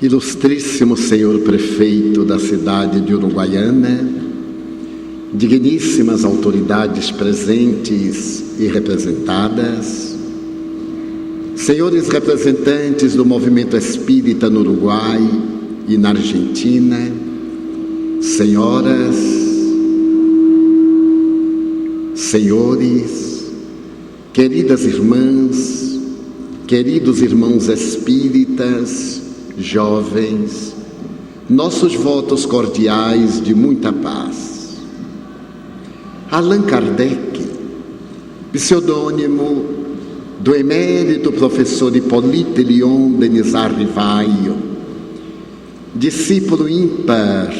Ilustríssimo senhor prefeito da cidade de Uruguaiana, digníssimas autoridades presentes e representadas, senhores representantes do movimento espírita no Uruguai e na Argentina, senhoras, senhores, queridas irmãs, queridos irmãos espíritas, jovens, nossos votos cordiais de muita paz. Allan Kardec, pseudônimo do emérito professor Hippolyte Léon Denisard Rivaio, discípulo ímpar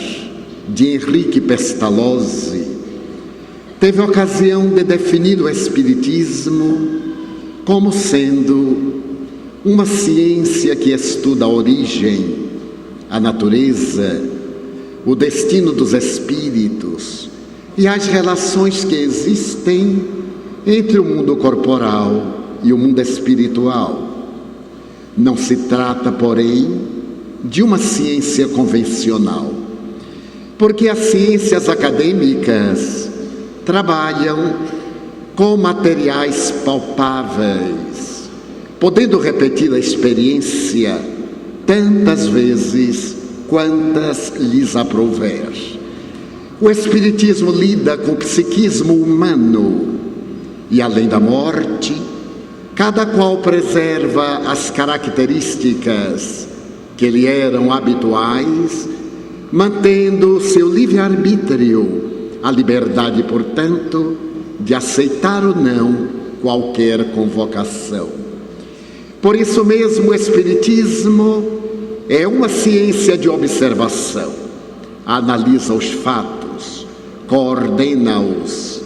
de Henrique Pestalozzi, teve ocasião de definir o Espiritismo como sendo uma ciência que estuda a origem, a natureza, o destino dos espíritos e as relações que existem entre o mundo corporal e o mundo espiritual. Não se trata, porém, de uma ciência convencional, porque as ciências acadêmicas trabalham com materiais palpáveis, podendo repetir a experiência tantas vezes quantas lhes aprouver. O Espiritismo lida com o psiquismo humano e, além da morte, cada qual preserva as características que lhe eram habituais, mantendo seu livre-arbítrio, a liberdade, portanto, de aceitar ou não qualquer convocação. Por isso mesmo, o Espiritismo é uma ciência de observação. Analisa os fatos, coordena-os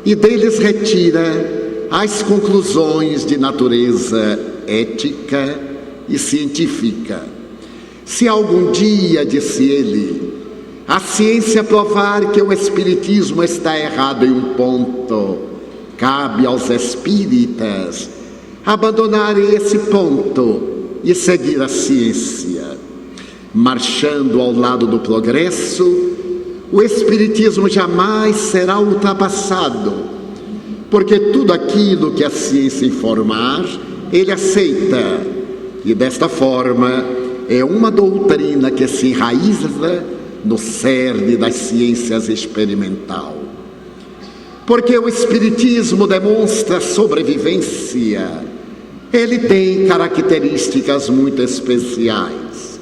e deles retira as conclusões de natureza ética e científica. Se algum dia, disse ele, a ciência provar que o Espiritismo está errado em um ponto, cabe aos espíritas abandonarem esse ponto e seguir a ciência. Marchando ao lado do progresso, o Espiritismo jamais será ultrapassado, porque tudo aquilo que a ciência informar, ele aceita, e desta forma é uma doutrina que se enraiza no cerne das ciências experimental. Porque o Espiritismo demonstra sobrevivência, ele tem características muito especiais.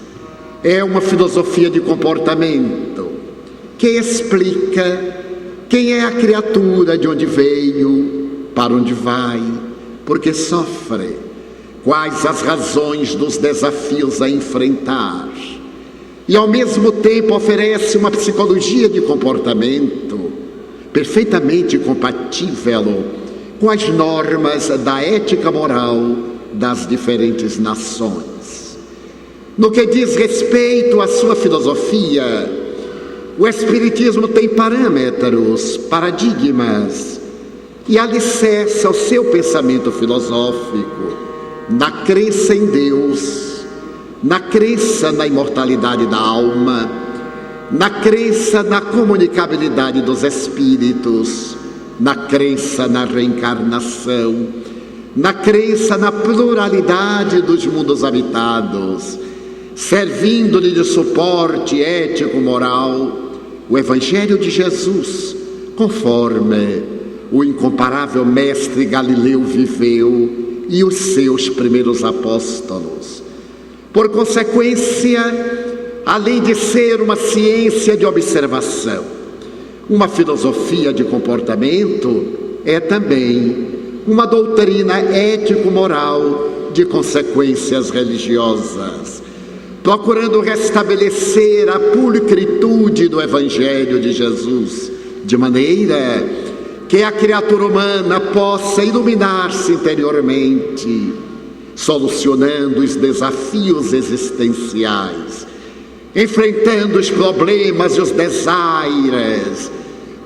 É uma filosofia de comportamento que explica quem é a criatura, de onde veio, para onde vai, por que sofre, quais as razões dos desafios a enfrentar. E ao mesmo tempo oferece uma psicologia de comportamento perfeitamente compatível com as normas da ética moral das diferentes nações. No que diz respeito à sua filosofia, o Espiritismo tem parâmetros, paradigmas e alicerça o seu pensamento filosófico na crença em Deus, na crença na imortalidade da alma, na crença na comunicabilidade dos espíritos, na crença na reencarnação, na crença na pluralidade dos mundos habitados, servindo-lhe de suporte ético-moral o Evangelho de Jesus, conforme o incomparável mestre Galileu viveu e os seus primeiros apóstolos. Por consequência, além de ser uma ciência de observação, uma filosofia de comportamento, é também uma doutrina ético-moral de consequências religiosas, procurando restabelecer a pulcritude do Evangelho de Jesus, de maneira que a criatura humana possa iluminar-se interiormente, solucionando os desafios existenciais, enfrentando os problemas e os desaires,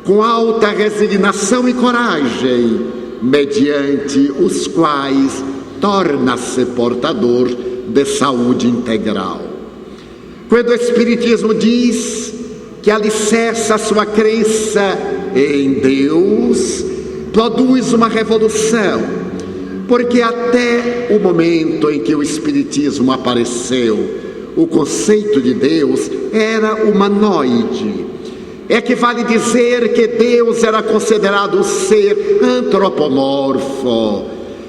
com alta resignação e coragem, mediante os quais torna-se portador de saúde integral. Quando o Espiritismo diz que alicerça a sua crença em Deus, produz uma revolução, porque até o momento em que o Espiritismo apareceu, o conceito de Deus era humanoide. Equivale dizer que Deus era considerado um ser antropomorfo,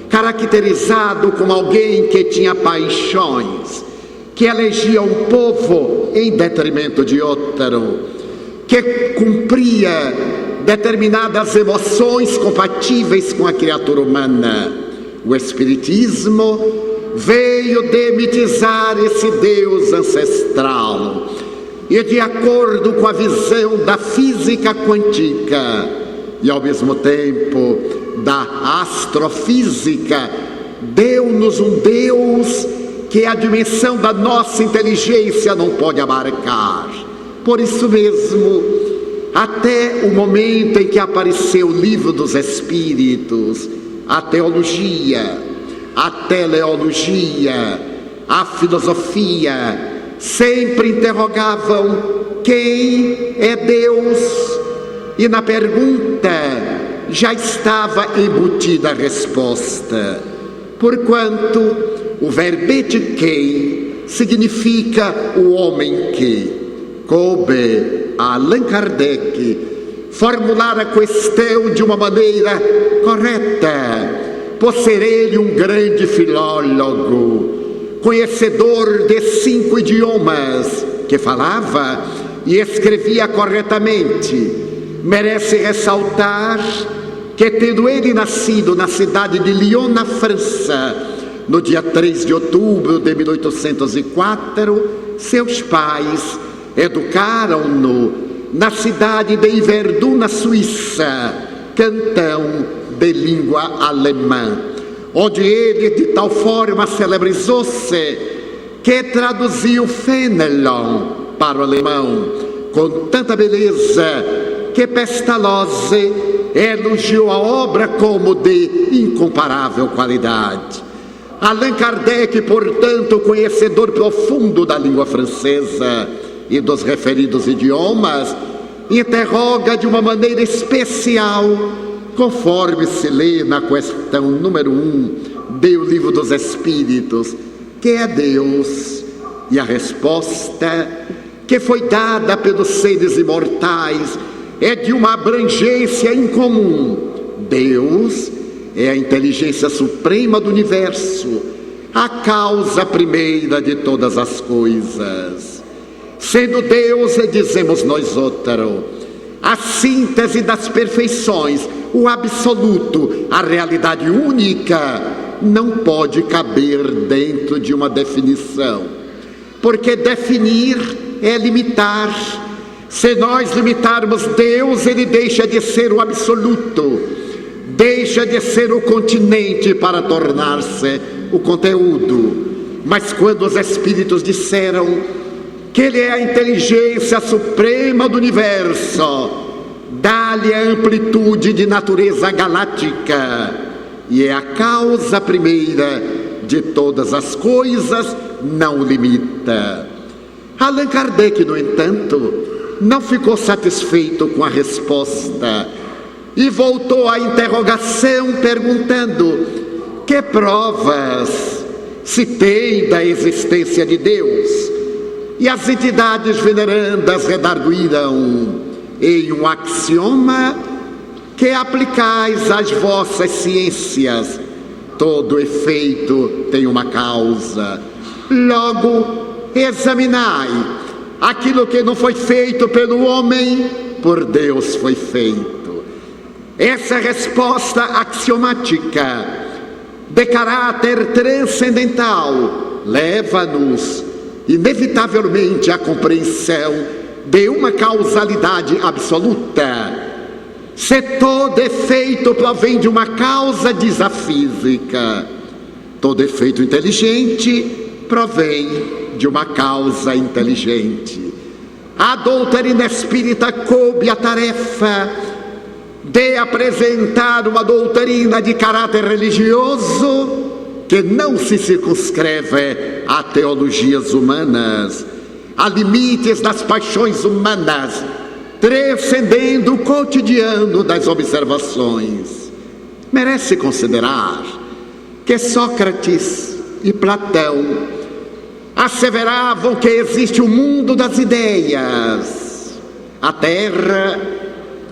caracterizado como alguém que tinha paixões, que elegia um povo em detrimento de outro, que cumpria determinadas emoções compatíveis com a criatura humana. O Espiritismo veio demitizar esse Deus ancestral e, de acordo com a visão da física quântica e ao mesmo tempo da astrofísica, deu-nos um Deus que a dimensão da nossa inteligência não pode abarcar. Por isso mesmo, até o momento em que apareceu o Livro dos Espíritos, a teologia, a teleologia, a filosofia, sempre interrogavam quem é Deus, e na pergunta já estava embutida a resposta, porquanto o verbete quem significa o homem que. Coube a Allan Kardec formular a questão de uma maneira correta, por ser ele um grande filólogo, conhecedor de 5 idiomas, que falava e escrevia corretamente. Merece ressaltar que, tendo ele nascido na cidade de Lyon, na França, no dia 3 de outubro de 1804, seus pais educaram-no na cidade de Yverdun, na Suíça, cantão de língua alemã, onde ele de tal forma celebrizou-se que traduziu Fenelon para o alemão com tanta beleza que Pestalozzi elogiou a obra como de incomparável qualidade. Allan Kardec, portanto, conhecedor profundo da língua francesa e dos referidos idiomas, interroga de uma maneira especial, conforme se lê na questão número 1 do Livro dos Espíritos, que é Deus? E a resposta que foi dada pelos seres imortais é de uma abrangência incomum. Deus é a inteligência suprema do universo, a causa primeira de todas as coisas. Sendo Deus, dizemos nós outros, a síntese das perfeições, o absoluto, a realidade única, não pode caber dentro de uma definição, porque definir é limitar. Se nós limitarmos Deus, ele deixa de ser o absoluto, deixa de ser o continente para tornar-se o conteúdo. Mas quando os Espíritos disseram que ele é a inteligência suprema do universo, dá-lhe a amplitude de natureza galáctica e é a causa primeira de todas as coisas, não limita. Allan Kardec, no entanto, não ficou satisfeito com a resposta e voltou à interrogação perguntando: que provas se tem da existência de Deus? E as entidades venerandas redarguiram em um axioma que aplicais às vossas ciências: todo efeito tem uma causa. Logo, examinai aquilo que não foi feito pelo homem, por Deus foi feito. Essa resposta axiomática de caráter transcendental leva-nos inevitavelmente à compreensão de uma causalidade absoluta. Se todo efeito provém de uma causa, diz a física, todo efeito inteligente provém de uma causa inteligente. A doutrina espírita coube a tarefa de apresentar uma doutrina de caráter religioso que não se circunscreve a teologias humanas, há limites das paixões humanas, transcendendo o cotidiano das observações. Merece considerar que Sócrates e Platão asseveravam que existe o mundo das ideias. A Terra,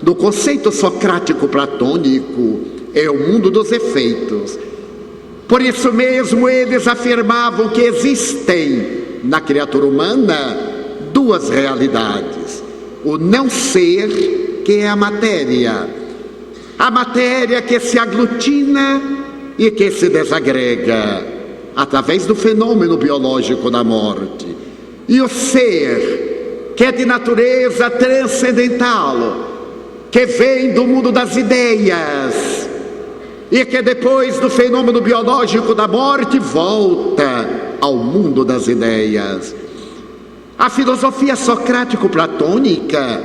no conceito socrático-platônico, é o mundo dos efeitos. Por isso mesmo eles afirmavam que existem na criatura humana duas realidades: o não ser, que é a matéria que se aglutina e que se desagrega através do fenômeno biológico da morte, e o ser, que é de natureza transcendental, que vem do mundo das ideias e que depois do fenômeno biológico da morte volta ao mundo das ideias. A filosofia socrático-platônica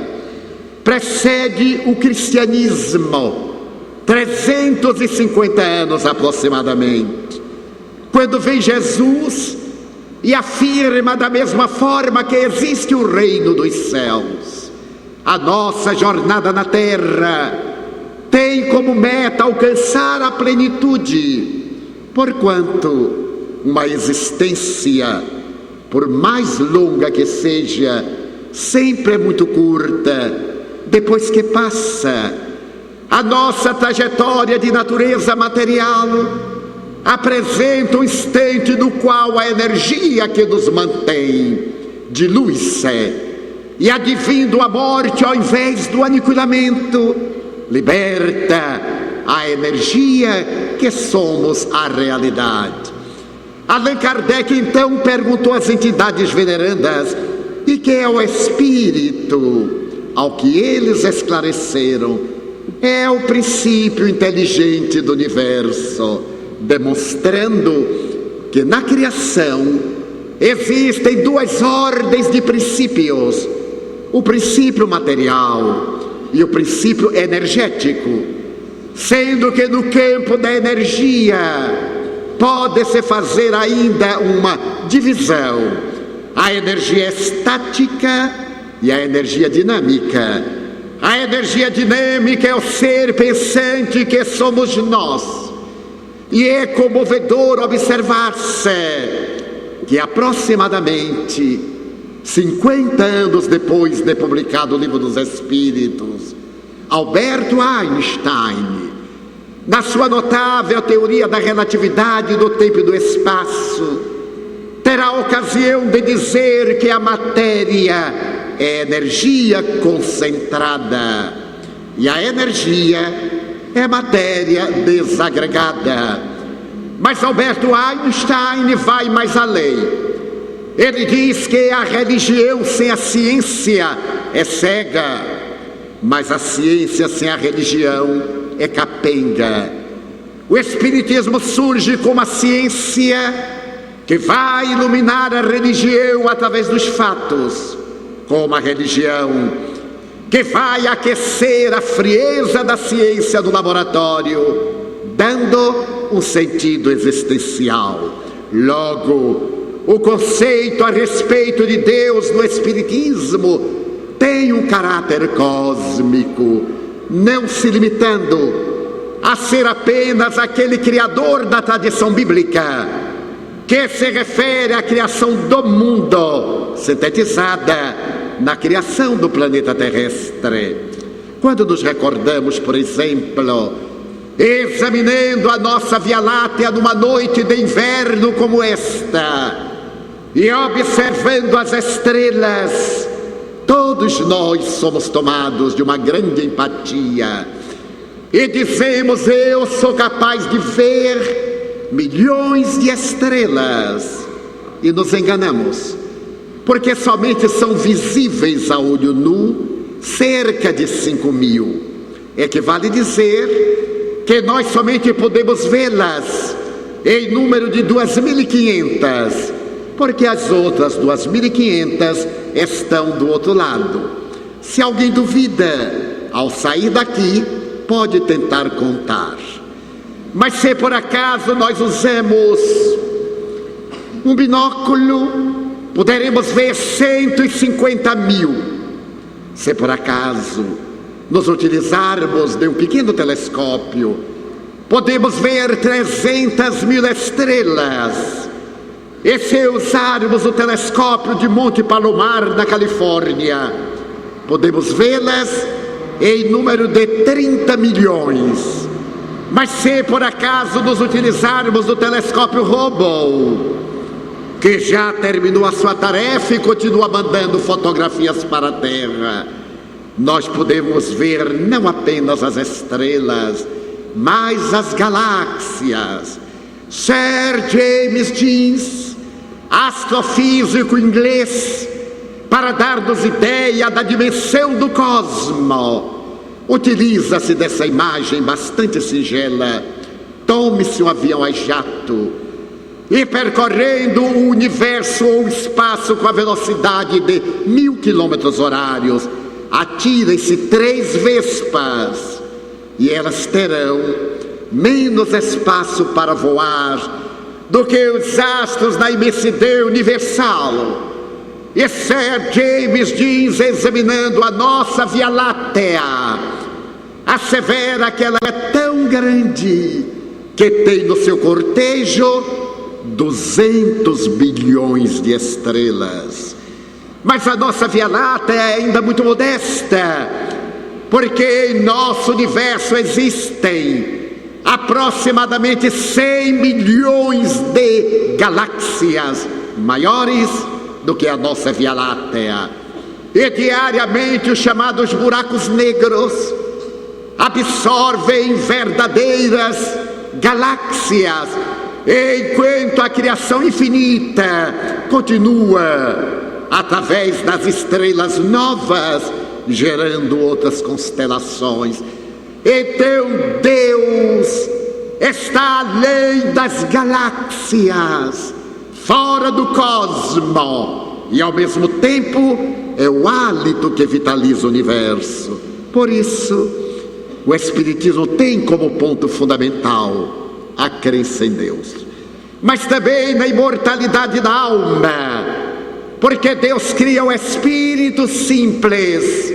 precede o cristianismo 350 anos aproximadamente, quando vem Jesus e afirma da mesma forma que existe o reino dos céus. A nossa jornada na terra tem como meta alcançar a plenitude, porquanto uma existência, por mais longa que seja, sempre é muito curta depois que passa. A nossa trajetória de natureza material apresenta um instante no qual a energia que nos mantém dilui-se, e advindo a morte ao invés do aniquilamento, liberta a energia que somos a realidade. Allan Kardec então perguntou às entidades venerandas: e que é o espírito? Ao que eles esclareceram: é o princípio inteligente do universo, demonstrando que na criação existem duas ordens de princípios: o princípio material e o princípio energético, sendo que no campo da energia pode-se fazer ainda uma divisão: a energia estática e a energia dinâmica. A energia dinâmica é o ser pensante que somos nós, e é comovedor observar-se que aproximadamente 50 anos depois de publicado o Livro dos Espíritos, Albert Einstein, na sua notável teoria da relatividade do tempo e do espaço, terá a ocasião de dizer que a matéria é energia concentrada e a energia é matéria desagregada. Mas Albert Einstein vai mais além. Ele diz que a religião sem a ciência é cega, mas a ciência sem a religião é capenga. O Espiritismo surge como a ciência que vai iluminar a religião através dos fatos, como a religião que vai aquecer a frieza da ciência do laboratório, dando um sentido existencial. Logo, o conceito a respeito de Deus no Espiritismo tem um caráter cósmico, não se limitando a ser apenas aquele criador da tradição bíblica, que se refere à criação do mundo, sintetizada na criação do planeta terrestre. Quando nos recordamos, por exemplo, examinando a nossa Via Láctea numa noite de inverno como esta, e observando as estrelas, todos nós somos tomados de uma grande empatia e dizemos: eu sou capaz de ver milhões de estrelas, e nos enganamos, porque somente são visíveis a olho nu cerca de 5.000. Equivale dizer que nós somente podemos vê-las em número de 2.500, porque as outras 2.500 estão do outro lado. Se alguém duvida, ao sair daqui, pode tentar contar. Mas se por acaso nós usamos um binóculo, poderemos ver 150 mil, se por acaso nos utilizarmos de um pequeno telescópio. Podemos ver 300 mil estrelas. E se usarmos o telescópio de Monte Palomar, na Califórnia, podemos vê-las em número de 30 milhões. Mas se por acaso nos utilizarmos do telescópio Hubble, que já terminou a sua tarefa e continua mandando fotografias para a Terra, nós podemos ver não apenas as estrelas, mas as galáxias. Sir James Jeans, astrofísico inglês, para dar-nos ideia da dimensão do cosmos, utiliza-se dessa imagem bastante singela. Tome-se um avião a jato e, percorrendo o universo ou o espaço com a velocidade de 1000 km/h, atirem-se 3 vespas e elas terão menos espaço para voar do que os astros na imensidão universal. E Sir James Jeans, examinando a nossa Via Láctea, assevera que ela é tão grande que tem no seu cortejo 200 bilhões de estrelas. Mas a nossa Via Láctea é ainda muito modesta, porque em nosso universo existem aproximadamente 100 milhões de galáxias maiores do que a nossa Via Láctea. E diariamente os chamados buracos negros absorvem verdadeiras galáxias, enquanto a criação infinita continua através das estrelas novas, gerando outras constelações. Então Deus está além das galáxias, fora do cosmos, e ao mesmo tempo é o hálito que vitaliza o universo. Por isso, o Espiritismo tem como ponto fundamental a crença em Deus, mas também na imortalidade da alma, porque Deus cria o espírito simples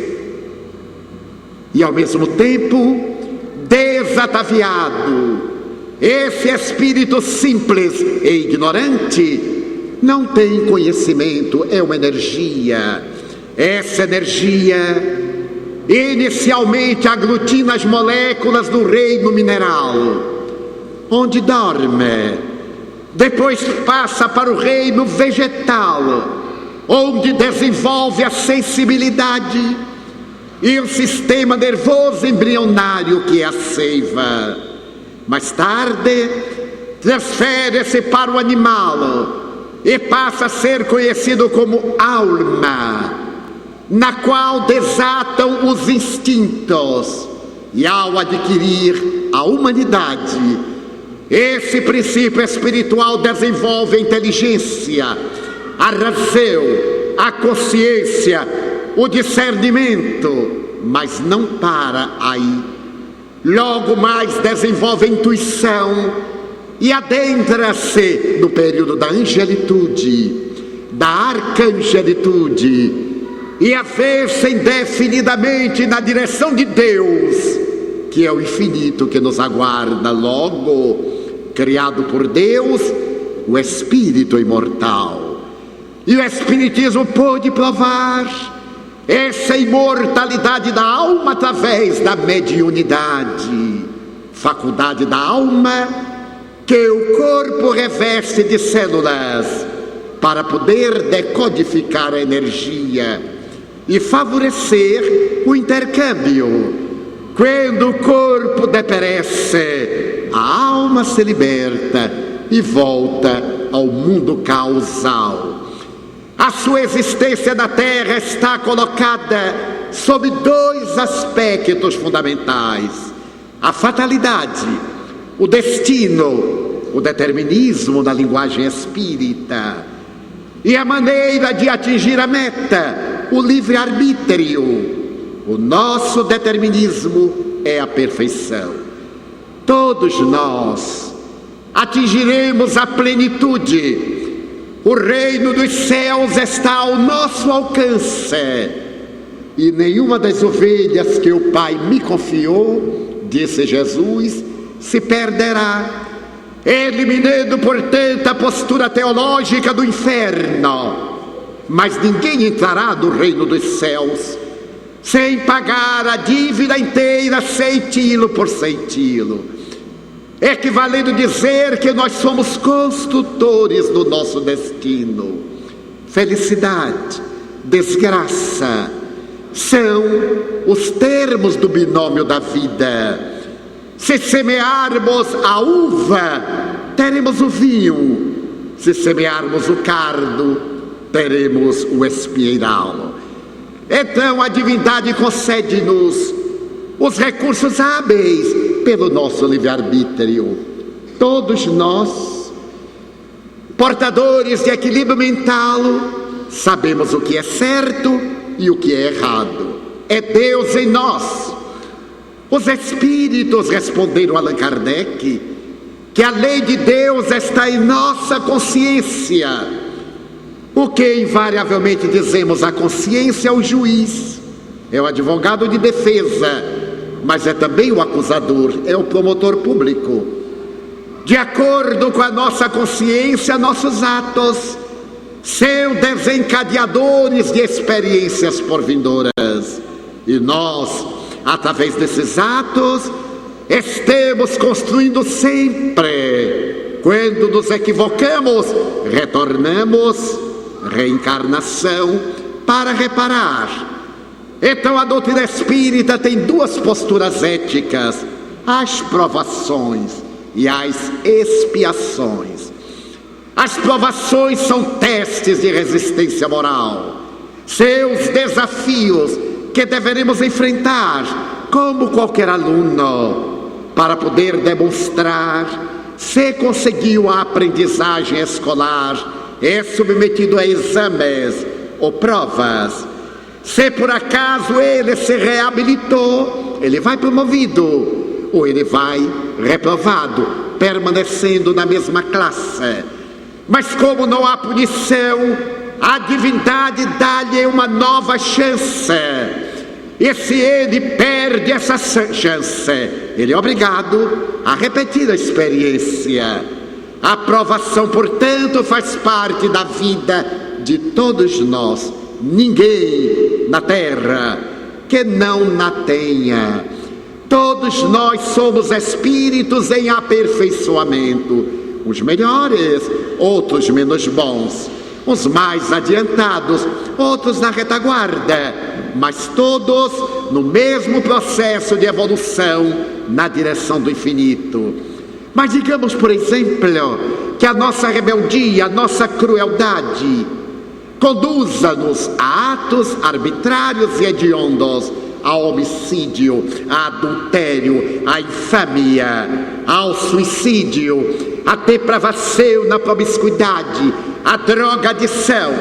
e ao mesmo tempo desataviado. Esse espírito simples e ignorante não tem conhecimento, é uma energia. Essa energia inicialmente aglutina as moléculas do reino mineral, onde dorme, depois passa para o reino vegetal, onde desenvolve a sensibilidade e o sistema nervoso embrionário, que é a seiva. Mais tarde, transfere-se para o animal e passa a ser conhecido como alma, na qual desatam os instintos, e ao adquirir a humanidade, esse princípio espiritual desenvolve a inteligência, a razão, a consciência, o discernimento, mas não para aí. Logo mais desenvolve a intuição e adentra-se no período da angelitude, da arcangelitude, e a ver-se indefinidamente na direção de Deus, que é o infinito que nos aguarda. Logo, criado por Deus, o espírito imortal. E o Espiritismo pôde provar essa imortalidade da alma através da mediunidade, faculdade da alma que o corpo reveste de células para poder decodificar a energia e favorecer o intercâmbio. Quando o corpo deperece, a alma se liberta e volta ao mundo causal. A sua existência na Terra está colocada sob 2 aspectos fundamentais: a fatalidade, o destino, o determinismo na linguagem espírita, e a maneira de atingir a meta, o livre-arbítrio. O nosso determinismo é a perfeição. Todos nós atingiremos a plenitude O reino dos céus está ao nosso alcance. E nenhuma das ovelhas que o Pai me confiou, disse Jesus, se perderá, eliminando, portanto, a postura teológica do inferno. Mas ninguém entrará no reino dos céus sem pagar a dívida inteira, centilo por centilo, equivalendo dizer que nós somos construtores do nosso destino. Felicidade, desgraça, são os termos do binômio da vida. Se semearmos a uva, teremos o vinho. Se semearmos o cardo, teremos o espinheiral. Então a divindade concede-nos os recursos hábeis pelo nosso livre-arbítrio. Todos nós, portadores de equilíbrio mental, sabemos o que é certo e o que é errado. É Deus em nós. Os espíritos responderam a Allan Kardec que a lei de Deus está em nossa consciência. O que invariavelmente dizemos, a consciência é o juiz, é o advogado de defesa, mas é também o acusador, é o promotor público. De acordo com a nossa consciência, nossos atos são desencadeadores de experiências por vindouras. E nós, através desses atos, estamos construindo sempre. Quando nos equivocamos, retornamos, reencarnação, para reparar. Então a doutrina espírita tem duas posturas éticas: as provações e as expiações. As provações são testes de resistência moral, seus desafios que deveremos enfrentar como qualquer aluno, para poder demonstrar se conseguiu a aprendizagem escolar, é submetido a exames ou provas. Se por acaso ele se reabilitou, ele vai promovido, ou ele vai reprovado, permanecendo na mesma classe. Mas como não há punição, a divindade dá-lhe uma nova chance. E se ele perde essa chance, ele é obrigado a repetir a experiência. A aprovação, portanto, faz parte da vida de todos nós. Ninguém na terra que não na tenha. Todos nós somos espíritos em aperfeiçoamento, uns melhores, outros menos bons, uns mais adiantados, outros na retaguarda, mas todos no mesmo processo de evolução na direção do infinito. Mas digamos, por exemplo, que a nossa rebeldia, a nossa crueldade conduza-nos a atos arbitrários e hediondos, ao homicídio, a adultério, a infâmia, ao suicídio, a depravação na promiscuidade, a drogadição.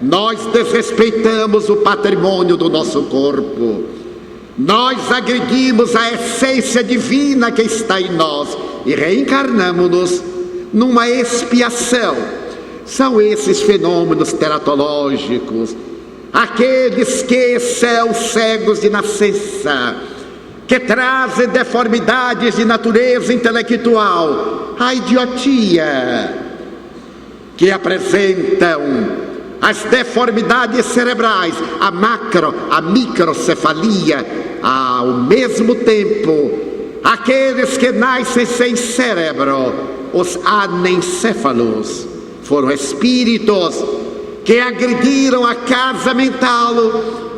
Nós desrespeitamos o patrimônio do nosso corpo. Nós agredimos a essência divina que está em nós e reencarnamos-nos numa expiação. São esses fenômenos teratológicos, aqueles que são cegos de nascença, que trazem deformidades de natureza intelectual, a idiotia, que apresentam as deformidades cerebrais, a microcefalia, ao mesmo tempo, aqueles que nascem sem cérebro, os anencéfalos, foram espíritos que agrediram a casa mental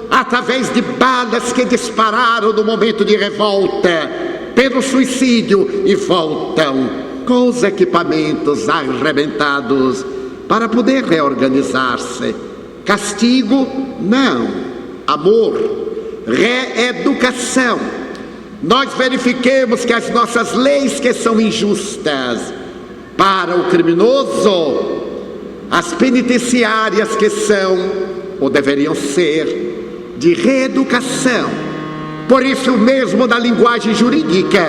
através de balas que dispararam no momento de revolta, pelo suicídio, e voltam com os equipamentos arrebentados para poder reorganizar-se. Castigo? Não. Amor. Reeducação. Nós verifiquemos que as nossas leis que são injustas para o criminoso, as penitenciárias que são, ou deveriam ser, de reeducação. Por isso mesmo, na linguagem jurídica,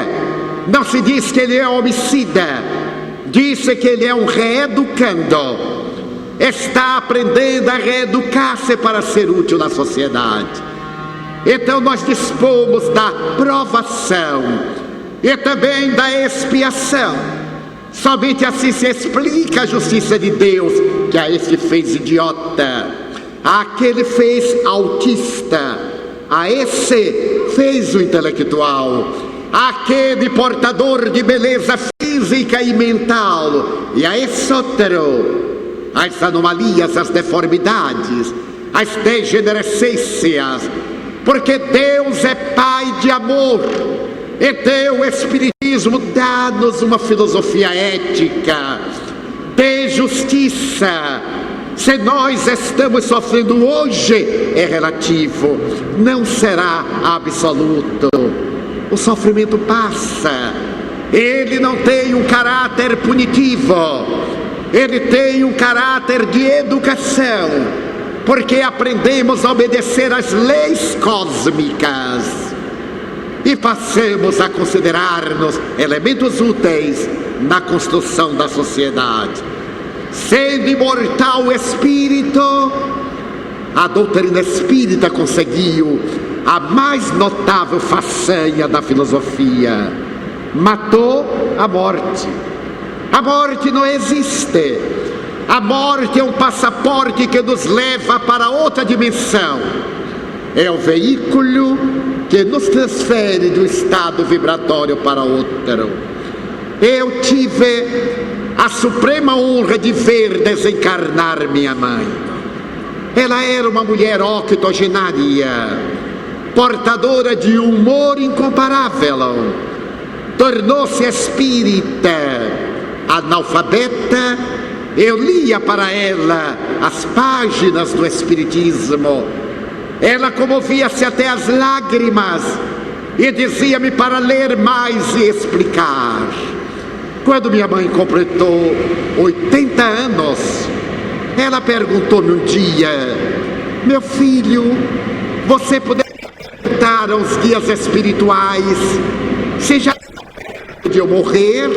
não se diz que ele é homicida, diz que ele é um reeducando. está aprendendo a reeducar-se para ser útil na sociedade. Então nós dispomos da provação e também da expiação. Somente assim se explica a justiça de Deus, que a este fez idiota, aquele fez autista, a esse fez o intelectual, aquele portador de beleza física e mental, e a esse outro as anomalias, as deformidades, as degenerescências, porque Deus é Pai de amor. Então o Espiritismo dá-nos uma filosofia ética de justiça. Se nós estamos sofrendo hoje, é relativo, não será absoluto. O sofrimento passa, ele não tem um caráter punitivo, ele tem um caráter de educação, porque aprendemos a obedecer às leis cósmicas e passamos a considerar-nos elementos úteis na construção da sociedade. Sendo imortal o espírito, a doutrina espírita conseguiu a mais notável façanha da filosofia: matou a morte. A morte não existe. A morte é um passaporte que nos leva para outra dimensão. É o veículo que nos transfere de um estado vibratório para outro. Eu tive a suprema honra de ver desencarnar minha mãe. Ela era uma mulher octogenária, portadora de um humor incomparável. Tornou-se espírita, analfabeta. Eu lia para ela as páginas do Espiritismo. Ela comovia-se até as lágrimas e dizia-me para ler mais e explicar. Quando minha mãe completou 80 anos, ela perguntou-me um dia: meu filho, você poderia perguntar aos guias espirituais se já de eu morrer?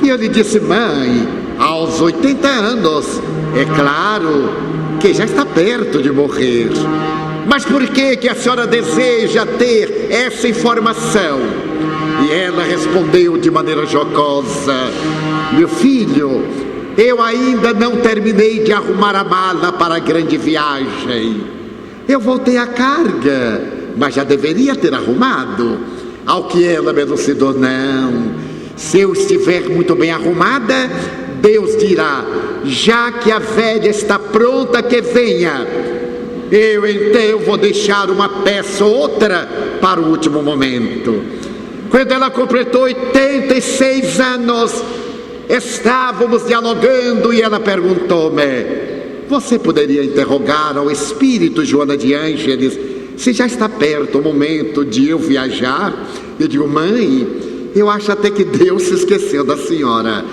E eu lhe disse: mãe, aos 80 anos, é claro que já está perto de morrer. Mas por que a senhora deseja ter essa informação? E ela respondeu de maneira jocosa: meu filho, eu ainda não terminei de arrumar a mala para a grande viagem. Eu voltei à carga, mas já deveria ter arrumado. Ao que ela me elucidou: não, se eu estiver muito bem arrumada, Deus dirá: já que a velha está pronta, que venha. Eu então vou deixar uma peça ou outra para o último momento. Quando ela completou 86 anos, estávamos dialogando e ela perguntou-me: você poderia interrogar ao espírito Joana de Ângeles se já está perto o momento de eu viajar? Eu digo: mãe, eu acho até que Deus se esqueceu da senhora,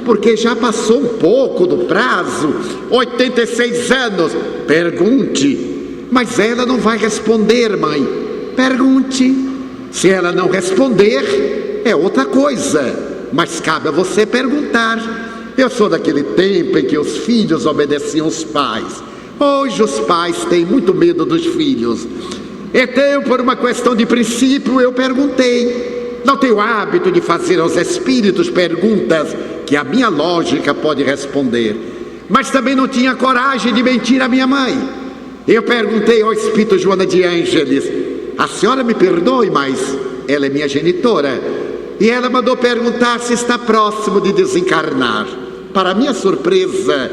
porque já passou um pouco do prazo, 86 anos. Pergunte. Mas ela não vai responder, mãe. Pergunte. Se ela não responder, é outra coisa, mas cabe a você perguntar. Eu sou daquele tempo em que os filhos obedeciam os pais. Hoje os pais têm muito medo dos filhos. Então, por uma questão de princípio, eu perguntei. Não tenho hábito de fazer aos espíritos perguntas que a minha lógica pode responder, mas também não tinha coragem de mentir à minha mãe. Eu perguntei ao espírito Joana de Ângeles: a senhora me perdoe, mas ela é minha genitora. E ela mandou perguntar se está próximo de desencarnar. Para minha surpresa,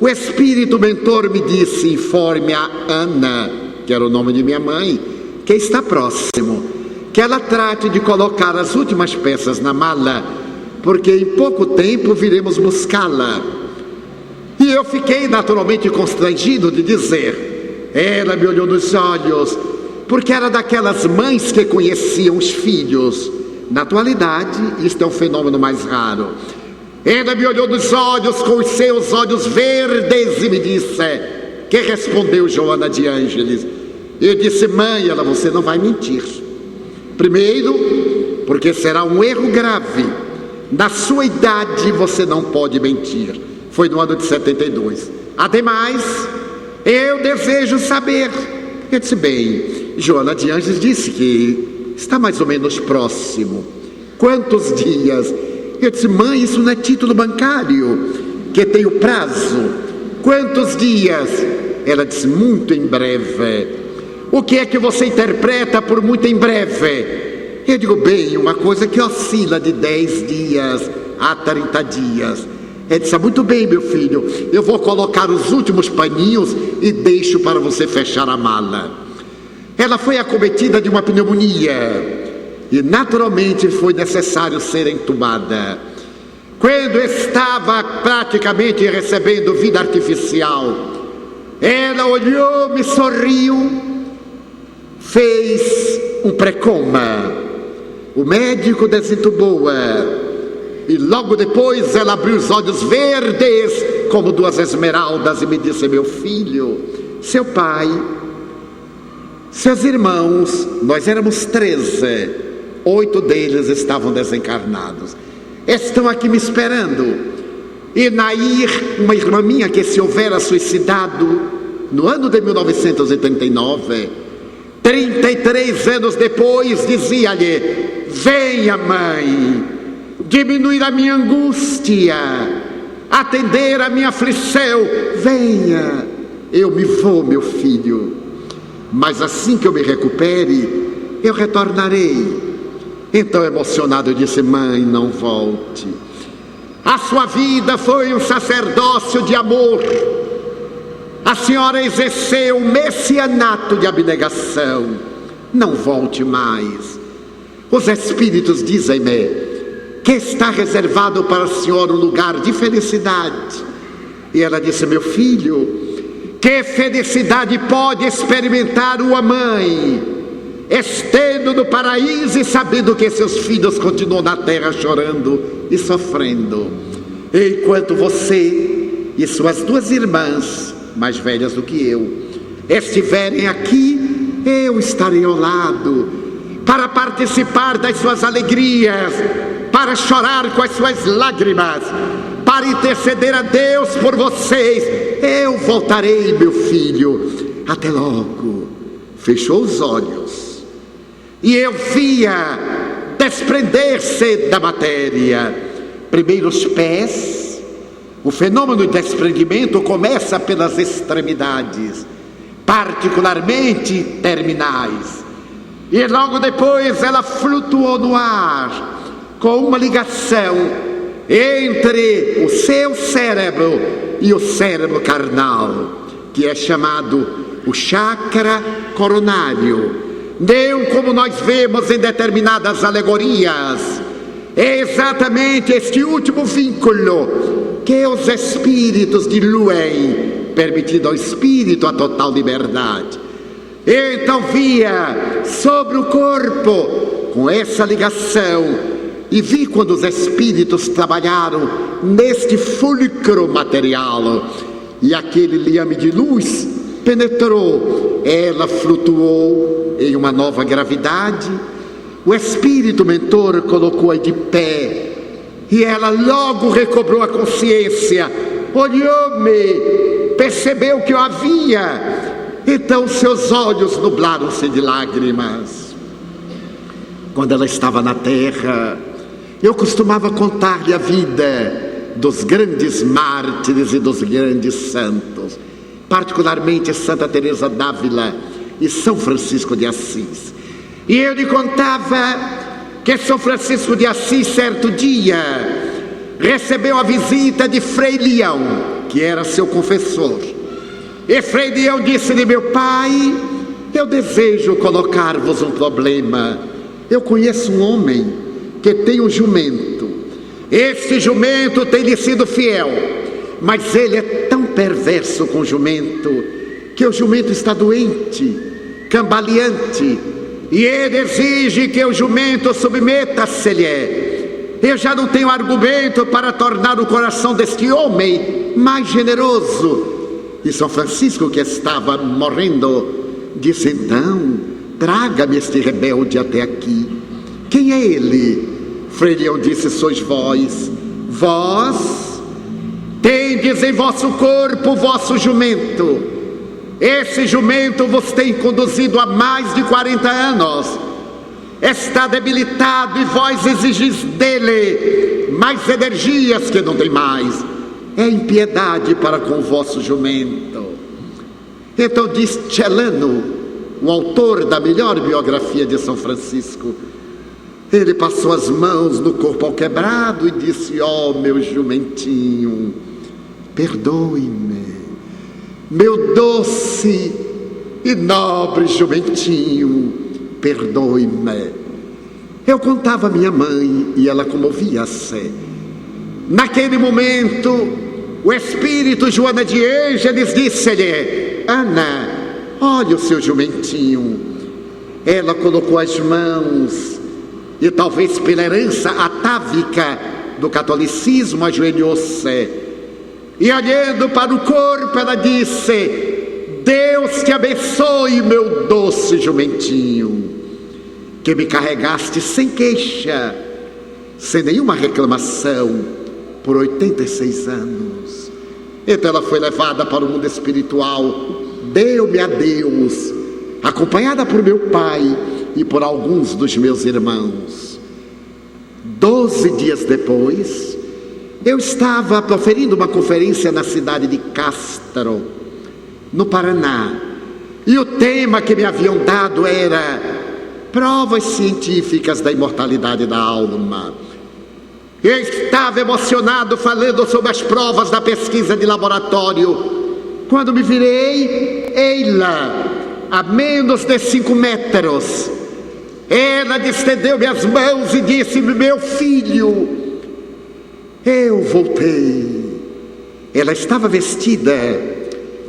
o espírito mentor me disse: informe a Ana, que era o nome de minha mãe, que está próximo, que ela trate de colocar as últimas peças na mala, porque em pouco tempo viremos buscá-la. E eu fiquei naturalmente constrangido de dizer. Ela me olhou nos olhos, porque era daquelas mães que conheciam os filhos. Na atualidade, isto é um fenômeno mais raro. Ela me olhou nos olhos com os seus olhos verdes e me disse: que respondeu Joana de Ângeles? Eu disse: mãe, você não vai mentir. Primeiro, porque será um erro grave. Na sua idade você não pode mentir. Foi no ano de 72. Ademais, eu desejo saber. Eu disse: bem, Joana de Anjos disse que está mais ou menos próximo. Quantos dias? Eu disse: mãe, isso não é título bancário, que tem o prazo. Quantos dias? Ela disse: muito em breve. O que é que você interpreta por muito em breve? Eu digo: bem, uma coisa que oscila de 10 dias a 30 dias. Ele disse: muito bem, meu filho, eu vou colocar os últimos paninhos e deixo para você fechar a mala. Ela foi acometida de uma pneumonia e naturalmente foi necessário ser entubada. Quando estava praticamente recebendo vida artificial, ela olhou, me sorriu, fez um pré-coma. O médico desentubou-a e logo depois ela abriu os olhos verdes como 2 esmeraldas e me disse: meu filho, seu pai, seus irmãos, nós éramos 13, 8 deles estavam desencarnados, estão aqui me esperando. E Nair, uma irmã minha que se houvera suicidado no ano de 1939, 33 anos depois, dizia-lhe: venha, mãe, diminuir a minha angústia, atender a minha aflição, venha. Eu me vou, meu filho, mas assim que eu me recupere, eu retornarei. Então, emocionado, eu disse: mãe, não volte. A sua vida foi um sacerdócio de amor. A senhora exerceu o messianato de abnegação. Não volte mais. Os espíritos dizem-me que está reservado para a senhora um lugar de felicidade. E ela disse: meu filho, que felicidade pode experimentar uma mãe estando no paraíso e sabendo que seus filhos continuam na terra chorando e sofrendo, enquanto você e suas 2 irmãs, mais velhas do que eu, estiverem aqui, eu estarei ao lado para participar das suas alegrias, para chorar com as suas lágrimas, para interceder a Deus por vocês. Eu voltarei, meu filho. Até logo. Fechou os olhos e eu via desprender-se da matéria. Primeiro os pés. O fenômeno de desprendimento começa pelas extremidades, particularmente terminais, e logo depois ela flutuou no ar, com uma ligação entre o seu cérebro e o cérebro carnal, que é chamado o chakra coronário. Não como nós vemos em determinadas alegorias. É exatamente este último vínculo que os espíritos diluem, permitindo ao espírito a total liberdade. Então via sobre o corpo com essa ligação, e vi quando os espíritos trabalharam neste fulcro material, e aquele liame de luz penetrou, ela flutuou em uma nova gravidade. O espírito mentor colocou-a de pé, e ela logo recobrou a consciência, olhou-me, percebeu que eu havia, então seus olhos nublaram-se de lágrimas. Quando ela estava na terra, eu costumava contar-lhe a vida dos grandes mártires e dos grandes santos, particularmente Santa Teresa d'Ávila e São Francisco de Assis. E eu lhe contava que São Francisco de Assis, certo dia, recebeu a visita de Frei Leão, que era seu confessor. E Frei Leão disse-lhe: meu pai, eu desejo colocar-vos um problema. Eu conheço um homem que tem um jumento. Este jumento tem lhe sido fiel, mas ele é tão perverso com o jumento, que o jumento está doente, cambaleante, e ele exige que o jumento submeta-se-lhe. Eu já não tenho argumento para tornar o coração deste homem mais generoso. E São Francisco, que estava morrendo, disse: então, traga-me este rebelde até aqui. Quem é ele? Frei Leão disse: sois vós. Vós tendes tendes em vosso corpo o vosso jumento. Esse jumento vos tem conduzido há mais de 40 anos. Está debilitado e vós exigis dele mais energias que não tem mais. É impiedade para com o vosso jumento. Então diz Celano, o autor da melhor biografia de São Francisco, ele passou as mãos no corpo alquebrado e disse: ó meu jumentinho, perdoe-me, meu doce e nobre jumentinho, perdoe-me. Eu contava a minha mãe e ela comovia-se. Naquele momento, o espírito Joana de Ângeles disse-lhe: Ana, olha o seu jumentinho. Ela colocou as mãos e, talvez pela herança atávica do catolicismo, ajoelhou-se. E olhando para o corpo, ela disse: Deus te abençoe, meu doce jumentinho, que me carregaste sem queixa, sem nenhuma reclamação, por 86 anos. Então ela foi levada para o mundo espiritual, deu-me a Deus, acompanhada por meu pai e por alguns dos meus irmãos. 12 dias depois, eu estava proferindo uma conferência na cidade de Castro, no Paraná, e o tema que me haviam dado era provas científicas da imortalidade da alma. Eu estava emocionado falando sobre as provas da pesquisa de laboratório, quando me virei, ei-la, a menos de 5 metros. Ela estendeu-me as mãos e disse-me: meu filho. Eu voltei. Ela estava vestida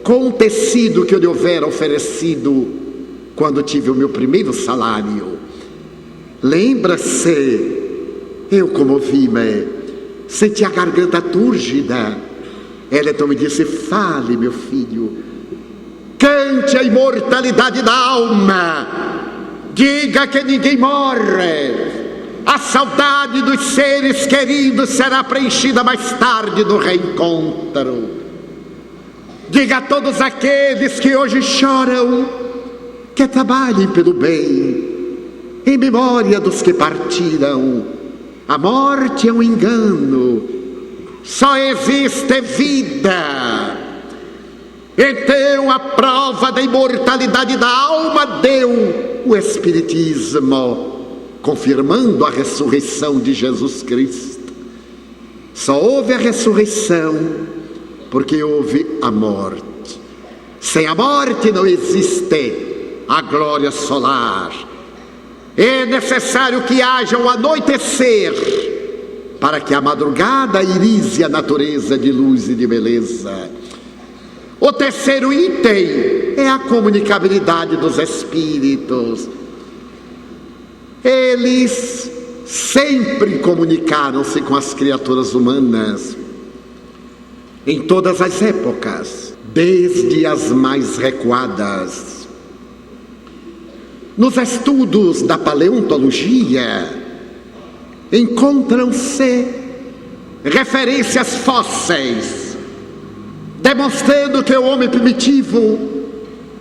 com um tecido que eu lhe houvera oferecido quando tive o meu primeiro salário. Lembra-se? Eu comovi-me, senti a garganta túrgida. Ela então me disse: fale, meu filho, cante a imortalidade da alma, diga que ninguém morre, a saudade dos seres queridos será preenchida mais tarde no reencontro. Diga a todos aqueles que hoje choram que trabalhem pelo bem, em memória dos que partiram. A morte é um engano, só existe vida. Então a prova da imortalidade da alma deu o Espiritismo, confirmando a ressurreição de Jesus Cristo. Só houve a ressurreição porque houve a morte. Sem a morte não existe a glória solar. É necessário que haja um anoitecer para que a madrugada irise a natureza de luz e de beleza. O terceiro item é a comunicabilidade dos espíritos. Eles sempre comunicaram-se com as criaturas humanas, em todas as épocas, desde as mais recuadas. Nos estudos da paleontologia, encontram-se referências fósseis, demonstrando que o homem primitivo,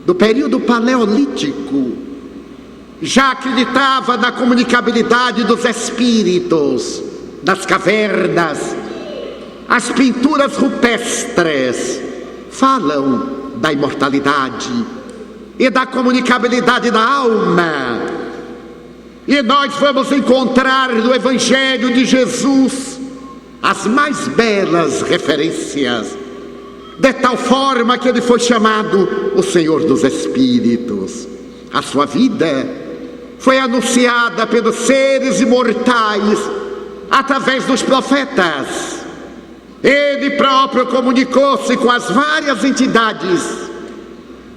do período paleolítico, já acreditava na comunicabilidade dos espíritos das cavernas. As pinturas rupestres falam da imortalidade e da comunicabilidade da alma. E nós vamos encontrar no Evangelho de Jesus as mais belas referências, de tal forma que ele foi chamado o Senhor dos Espíritos. A sua vida foi anunciada pelos seres imortais através dos profetas. Ele próprio comunicou-se com as várias entidades,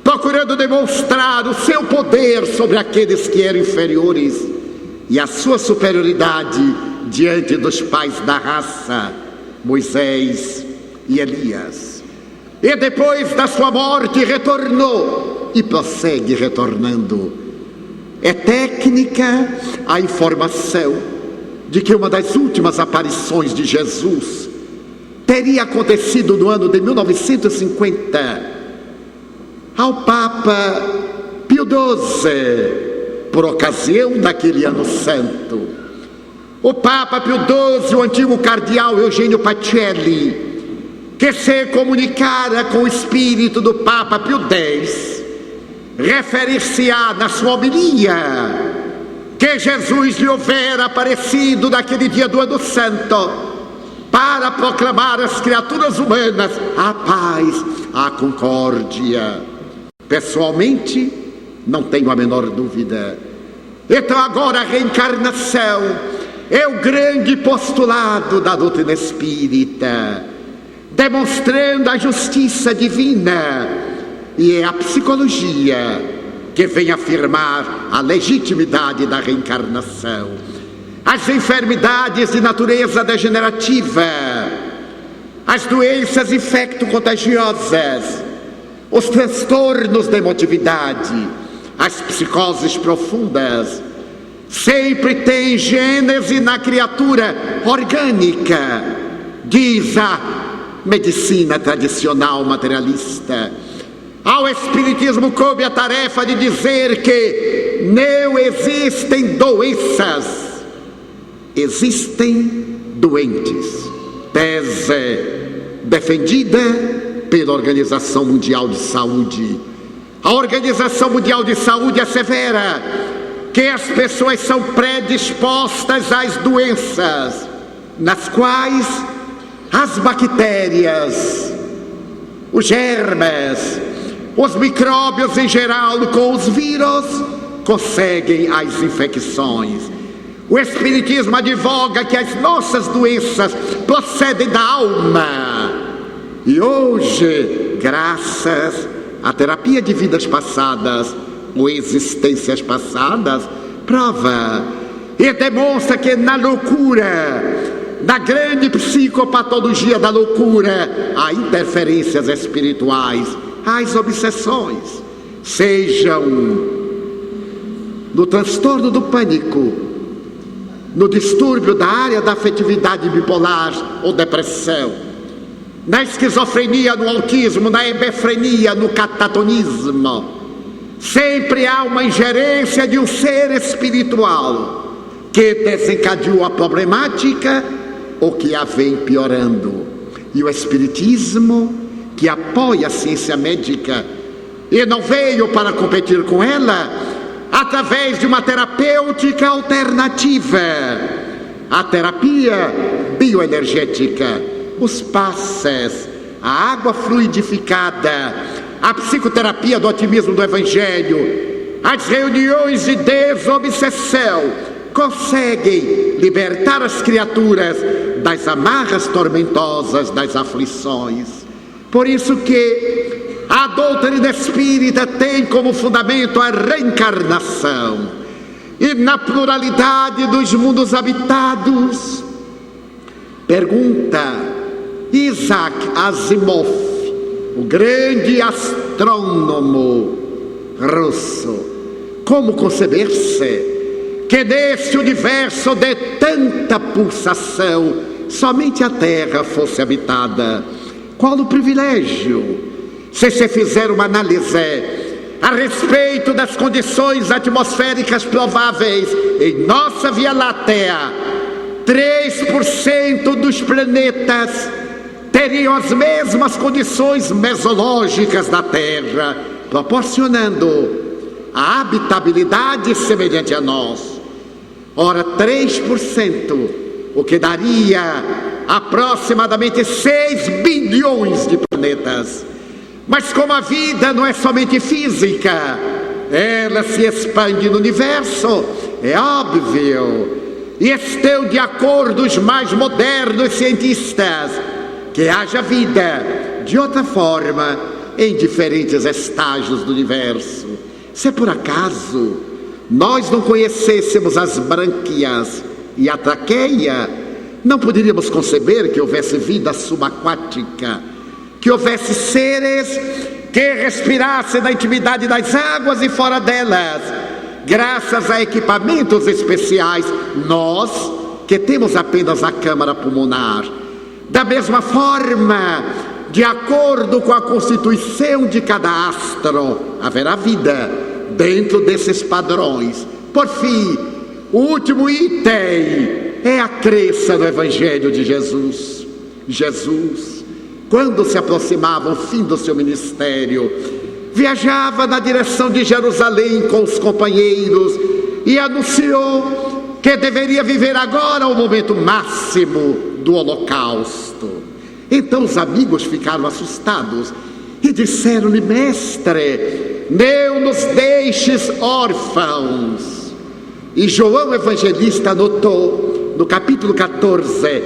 procurando demonstrar o seu poder sobre aqueles que eram inferiores e a sua superioridade diante dos pais da raça, Moisés e Elias. E depois da sua morte retornou e prossegue retornando. É técnica a informação de que uma das últimas aparições de Jesus teria acontecido no ano de 1950 ao Papa Pio XII, por ocasião daquele ano santo. O Papa Pio XII, o antigo cardeal Eugênio Pacelli, que se comunicara com o espírito do Papa Pio X, referir-se-á na sua homilia que Jesus lhe houvera aparecido naquele dia do ano santo para proclamar às criaturas humanas a paz, a concórdia. Pessoalmente, não tenho a menor dúvida. Então agora a reencarnação é o grande postulado da doutrina espírita, demonstrando a justiça divina, e é a psicologia que vem afirmar a legitimidade da reencarnação. As enfermidades de natureza degenerativa, as doenças infecto-contagiosas, os transtornos de emotividade, as psicoses profundas, sempre têm gênese na criatura orgânica, diz a medicina tradicional materialista. Ao Espiritismo coube a tarefa de dizer que não existem doenças, existem doentes. Tese defendida pela Organização Mundial de Saúde. A Organização Mundial de Saúde assevera que as pessoas são predispostas às doenças, nas quais as bactérias, os germes, os micróbios em geral, com os vírus, conseguem as infecções. O Espiritismo advoga que as nossas doenças procedem da alma. E hoje, graças à terapia de vidas passadas ou existências passadas, prova e demonstra que na loucura, na grande psicopatologia da loucura, há interferências espirituais, as obsessões, sejam no transtorno do pânico, no distúrbio da área da afetividade bipolar ou depressão, na esquizofrenia, no autismo, na hebefrenia, no catatonismo. Sempre há uma ingerência de um ser espiritual que desencadeou a problemática ou que a vem piorando. E o Espiritismo, que apoia a ciência médica e não veio para competir com ela, através de uma terapêutica alternativa, a terapia bioenergética, os passes, a água fluidificada, a psicoterapia do otimismo do Evangelho, as reuniões de desobsessão, conseguem libertar as criaturas das amarras tormentosas das aflições. Por isso que a doutrina espírita tem como fundamento a reencarnação. E na pluralidade dos mundos habitados, pergunta Isaac Asimov, o grande astrônomo russo, como conceber-se que neste universo de tanta pulsação somente a Terra fosse habitada? Qual o privilégio? Se se fizer uma análise a respeito das condições atmosféricas prováveis em nossa Via Láctea, 3% dos planetas teriam as mesmas condições mesológicas da Terra, proporcionando a habitabilidade semelhante a nós. Ora, 3%, o que daria aproximadamente 6 bilhões de planetas. Mas como a vida não é somente física, ela se expande no universo, é óbvio, e estão de acordo os mais modernos cientistas, que haja vida de outra forma em diferentes estágios do universo. Se por acaso nós não conhecêssemos as brânquias e a traqueia, não poderíamos conceber que houvesse vida subaquática, que houvesse seres que respirassem na intimidade das águas e fora delas. Graças a equipamentos especiais, nós que temos apenas a câmara pulmonar, Da mesma forma, de acordo com a constituição de cada astro, haverá vida dentro desses padrões. Por fim, o último item é a crença no Evangelho de Jesus. Jesus, quando se aproximava o fim do seu ministério, viajava na direção de Jerusalém com os companheiros e anunciou que deveria viver agora o momento máximo do holocausto. Então os amigos ficaram assustados e disseram-lhe: mestre, não nos deixes órfãos. E João Evangelista anotou no capítulo 14,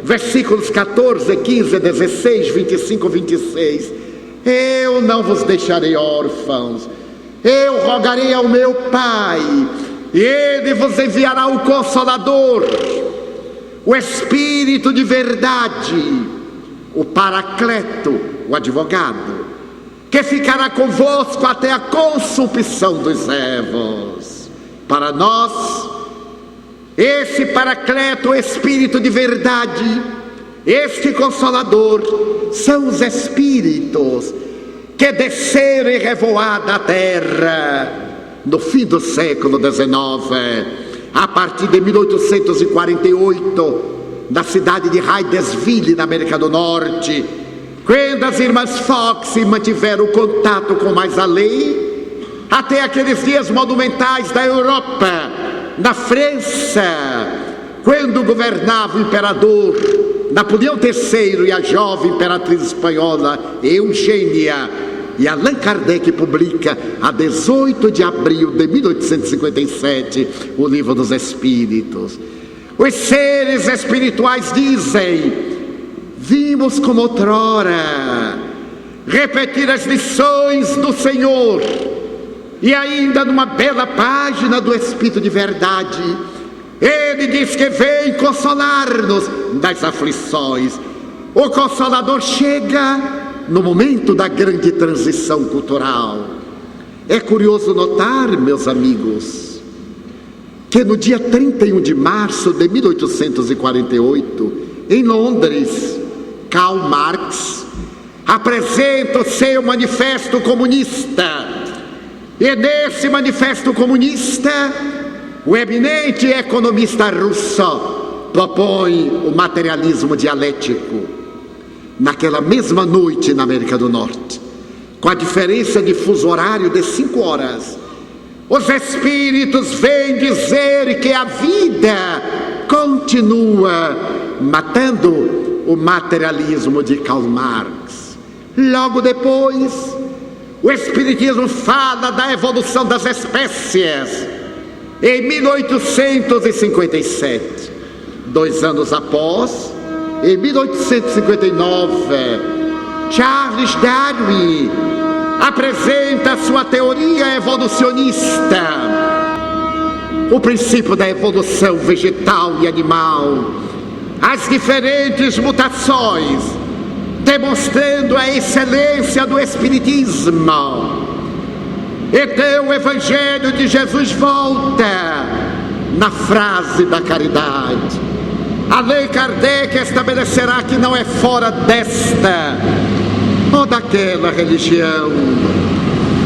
versículos 14, 15, 16, 25, 26: eu não vos deixarei órfãos, eu rogarei ao meu Pai, e Ele vos enviará o Consolador, o Espírito de verdade, o Paracleto, o advogado, que ficará convosco até a consumpção dos séculos. Para nós, esse Paracleto, o Espírito de verdade, este Consolador, são os Espíritos que desceram e revoaram da terra no fim do século XIX, a partir de 1848, na cidade de Hydesville, na América do Norte, quando as irmãs Fox mantiveram contato com o mais além, até aqueles dias monumentais da Europa, na França, quando governava o imperador Napoleão III e a jovem imperatriz espanhola Eugênia, e Allan Kardec publica, a 18 de abril de 1857, o Livro dos Espíritos. Os seres espirituais dizem: vimos como outrora repetir as lições do Senhor. E ainda numa bela página do Espírito de Verdade, ele diz que vem consolar-nos das aflições. O Consolador chega no momento da grande transição cultural. É curioso notar, meus amigos, que no dia 31 de março de 1848, em Londres, Karl Marx apresenta o seu manifesto comunista. E nesse manifesto comunista, o eminente economista russo propõe o materialismo dialético. Naquela mesma noite na América do Norte, com a diferença de fuso horário de 5 horas, os espíritos vêm dizer que a vida continua, matando o materialismo de Karl Marx. Logo depois, o espiritismo fala da evolução das espécies. Em 1857, 2 anos após, em 1859, Charles Darwin apresenta sua teoria evolucionista, o princípio da evolução vegetal e animal, as diferentes mutações, demonstrando a excelência do espiritismo. Então o Evangelho de Jesus volta na frase da caridade. Allan Kardec estabelecerá que não é fora desta ou daquela religião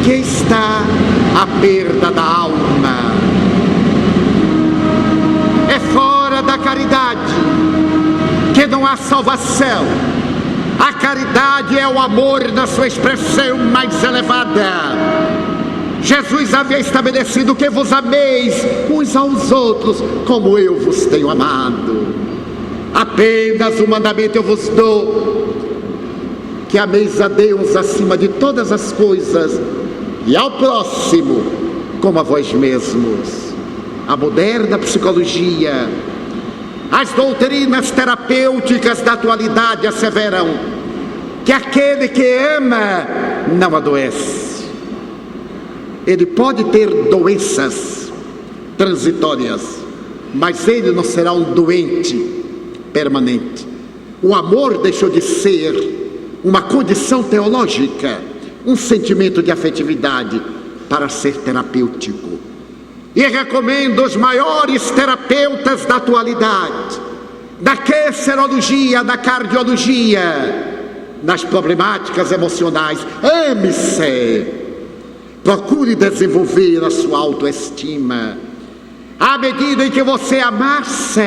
que está a perda da alma. É fora da caridade que não há salvação. A caridade é o amor na sua expressão mais elevada. Jesus havia estabelecido que vos ameis uns aos outros como eu vos tenho amado. Apenas um mandamento eu vos dou, que ameis a Deus acima de todas as coisas e ao próximo como a vós mesmos. A moderna psicologia, as doutrinas terapêuticas da atualidade asseveram que aquele que ama não adoece. Ele pode ter doenças transitórias, mas ele não será um doente permanente. O amor deixou de ser uma condição teológica, um sentimento de afetividade, para ser terapêutico. E recomendo os maiores terapeutas da atualidade na cancerologia, na cardiologia, nas problemáticas emocionais. Ame-se. Procure desenvolver a sua autoestima. À medida em que você amar-se,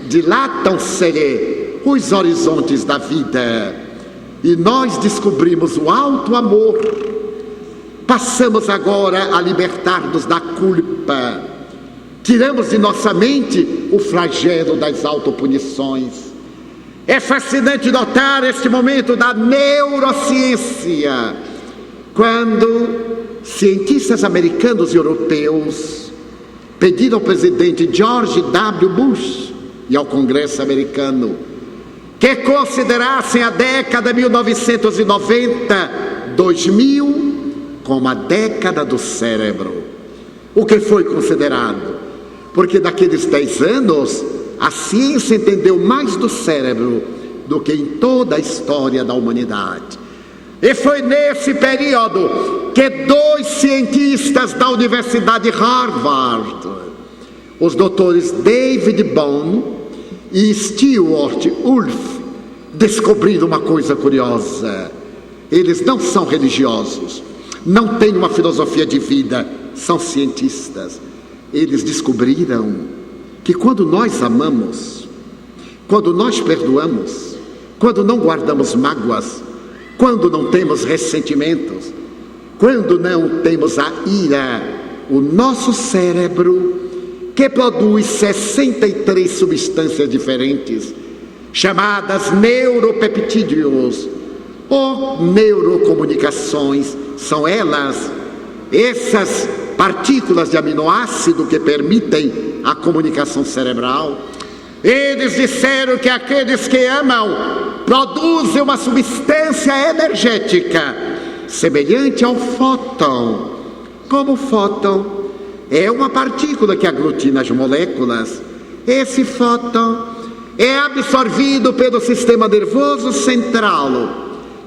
dilatam-se os horizontes da vida. E nós descobrimos o alto amor. Passamos agora a libertar-nos da culpa. Tiramos de nossa mente o flagelo das autopunições. É fascinante notar este momento da neurociência, quando cientistas americanos e europeus pediram ao presidente George W. Bush e ao Congresso americano que considerassem a década 1990-2000 como a década do cérebro. O que foi considerado? Porque naqueles 10 anos a ciência entendeu mais do cérebro do que em toda a história da humanidade. E foi nesse período que 2 cientistas da Universidade Harvard, os doutores David Bohm e Stewart Wolf, descobriram uma coisa curiosa. Eles não são religiosos, não têm uma filosofia de vida, são cientistas. Eles descobriram que quando nós amamos, quando nós perdoamos, quando não guardamos mágoas, quando não temos ressentimentos, quando não temos a ira, o nosso cérebro, que produz 63 substâncias diferentes, chamadas neuropeptídeos ou neurocomunicações, são elas, essas partículas de aminoácido que permitem a comunicação cerebral. Eles disseram que aqueles que amam produzem uma substância energética semelhante ao fóton. Como o fóton é uma partícula que aglutina as moléculas, esse fóton é absorvido pelo sistema nervoso central,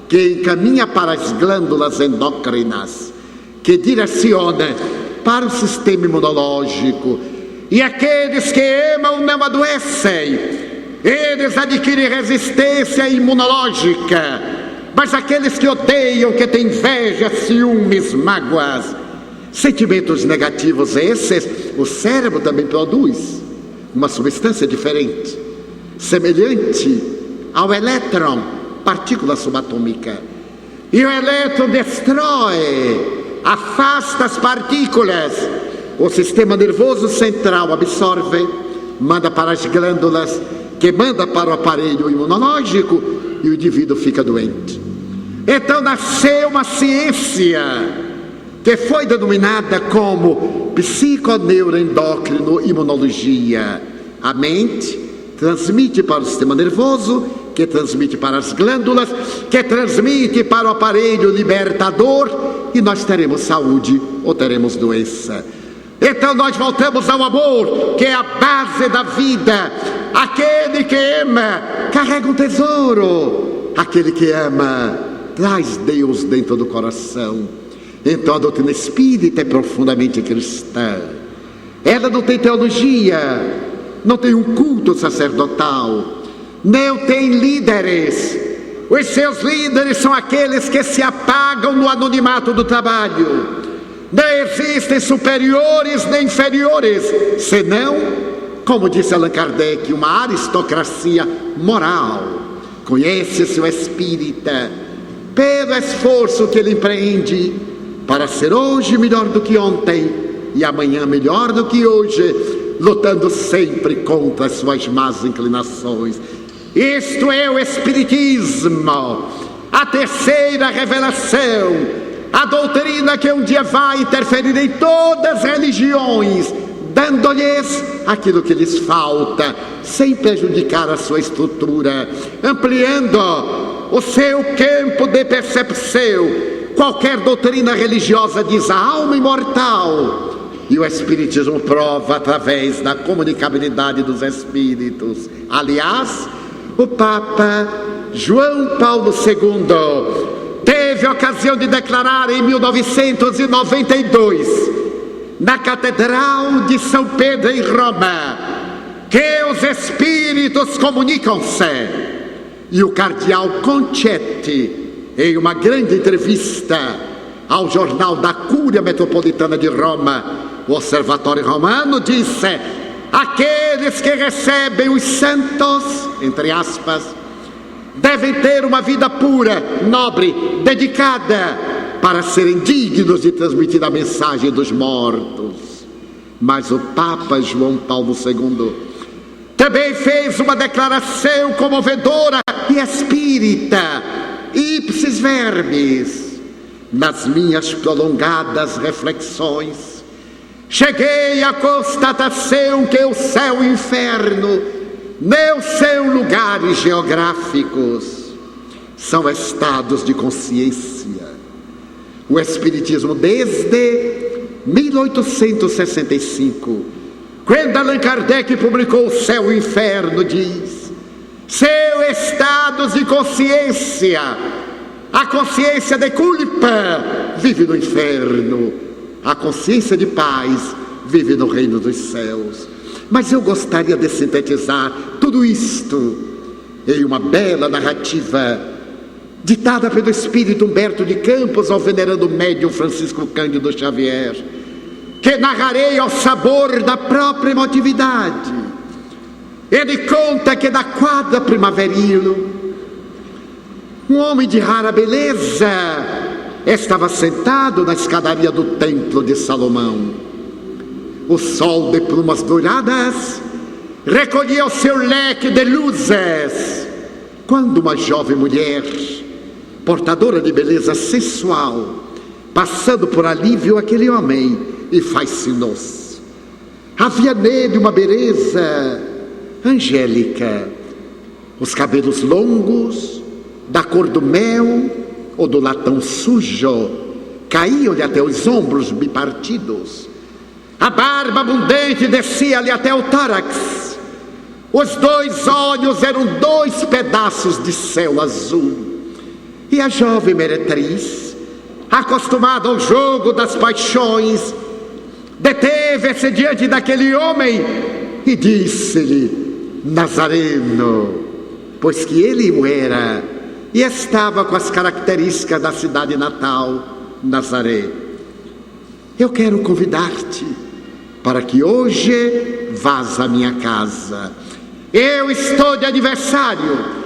que encaminha para as glândulas endócrinas, que direciona para o sistema imunológico. E aqueles que amam não adoecem, eles adquirem resistência imunológica. Mas aqueles que odeiam, que têm inveja, ciúmes, mágoas, sentimentos negativos esses, o cérebro também produz uma substância diferente, semelhante ao elétron, partícula subatômica. E o elétron destrói, afasta as partículas. O sistema nervoso central absorve, manda para as glândulas, que manda para o aparelho imunológico, e o indivíduo fica doente. Então nasceu uma ciência que foi denominada como psiconeuroendócrino-imunologia. A mente transmite para o sistema nervoso, que transmite para as glândulas, que transmite para o aparelho libertador, e nós teremos saúde ou teremos doença. Então nós voltamos ao amor, que é a base da vida. Aquele que ama carrega um tesouro. Aquele que ama traz Deus dentro do coração. Então a doutrina espírita é profundamente cristã. Ela não tem teologia, não tem um culto sacerdotal, não tem líderes. Os seus líderes são aqueles que se apagam no anonimato do trabalho. Não existem superiores nem inferiores, senão, como disse Allan Kardec, uma aristocracia moral. Conhece-se o espírita pelo esforço que ele empreende para ser hoje melhor do que ontem e amanhã melhor do que hoje, lutando sempre contra as suas más inclinações. Isto é o Espiritismo, a terceira revelação, a doutrina que um dia vai interferir em todas as religiões, dando-lhes aquilo que lhes falta, sem prejudicar a sua estrutura, ampliando o seu campo de percepção. Qualquer doutrina religiosa diz a alma imortal, e o Espiritismo prova através da comunicabilidade dos espíritos. Aliás, o Papa João Paulo II teve a ocasião de declarar em 1992, na Catedral de São Pedro em Roma, que os espíritos comunicam-se. E o cardeal Concetti, em uma grande entrevista ao jornal da Cúria Metropolitana de Roma, o Observatório Romano, disse: aqueles que recebem os santos, entre aspas, devem ter uma vida pura, nobre, dedicada, para serem dignos de transmitir a mensagem dos mortos. Mas o Papa João Paulo II também fez uma declaração comovedora e espírita, ipsis verbis. Nas minhas prolongadas reflexões, cheguei à constatação que o céu e o inferno não são lugares geográficos, são estados de consciência. O Espiritismo, desde 1865, quando Allan Kardec publicou O Céu e o Inferno, diz: são estados de consciência. A consciência de culpa vive no inferno, a consciência de paz vive no reino dos céus. Mas eu gostaria de sintetizar tudo isto em uma bela narrativa ditada pelo espírito Humberto de Campos ao venerando médium Francisco Cândido Xavier, que narrarei ao sabor da própria emotividade. Ele conta que na quadra primaveril, um homem de rara beleza estava sentado na escadaria do templo de Salomão. O sol de plumas douradas recolhia o seu leque de luzes, quando uma jovem mulher, portadora de beleza sensual, passando por ali, viu aquele homem e fascinou-se. Havia nele uma beleza angélica, os cabelos longos, da cor do mel ou do latão sujo, caíam-lhe até os ombros bipartidos. A barba abundante descia-lhe até o tórax. Os dois olhos eram dois pedaços de céu azul. E a jovem meretriz, acostumada ao jogo das paixões, deteve-se diante daquele homem e disse-lhe: Nazareno, pois que ele o era, e estava com as características da cidade natal, Nazaré. Eu quero convidar-te para que hoje vás à minha casa. Eu estou de aniversário.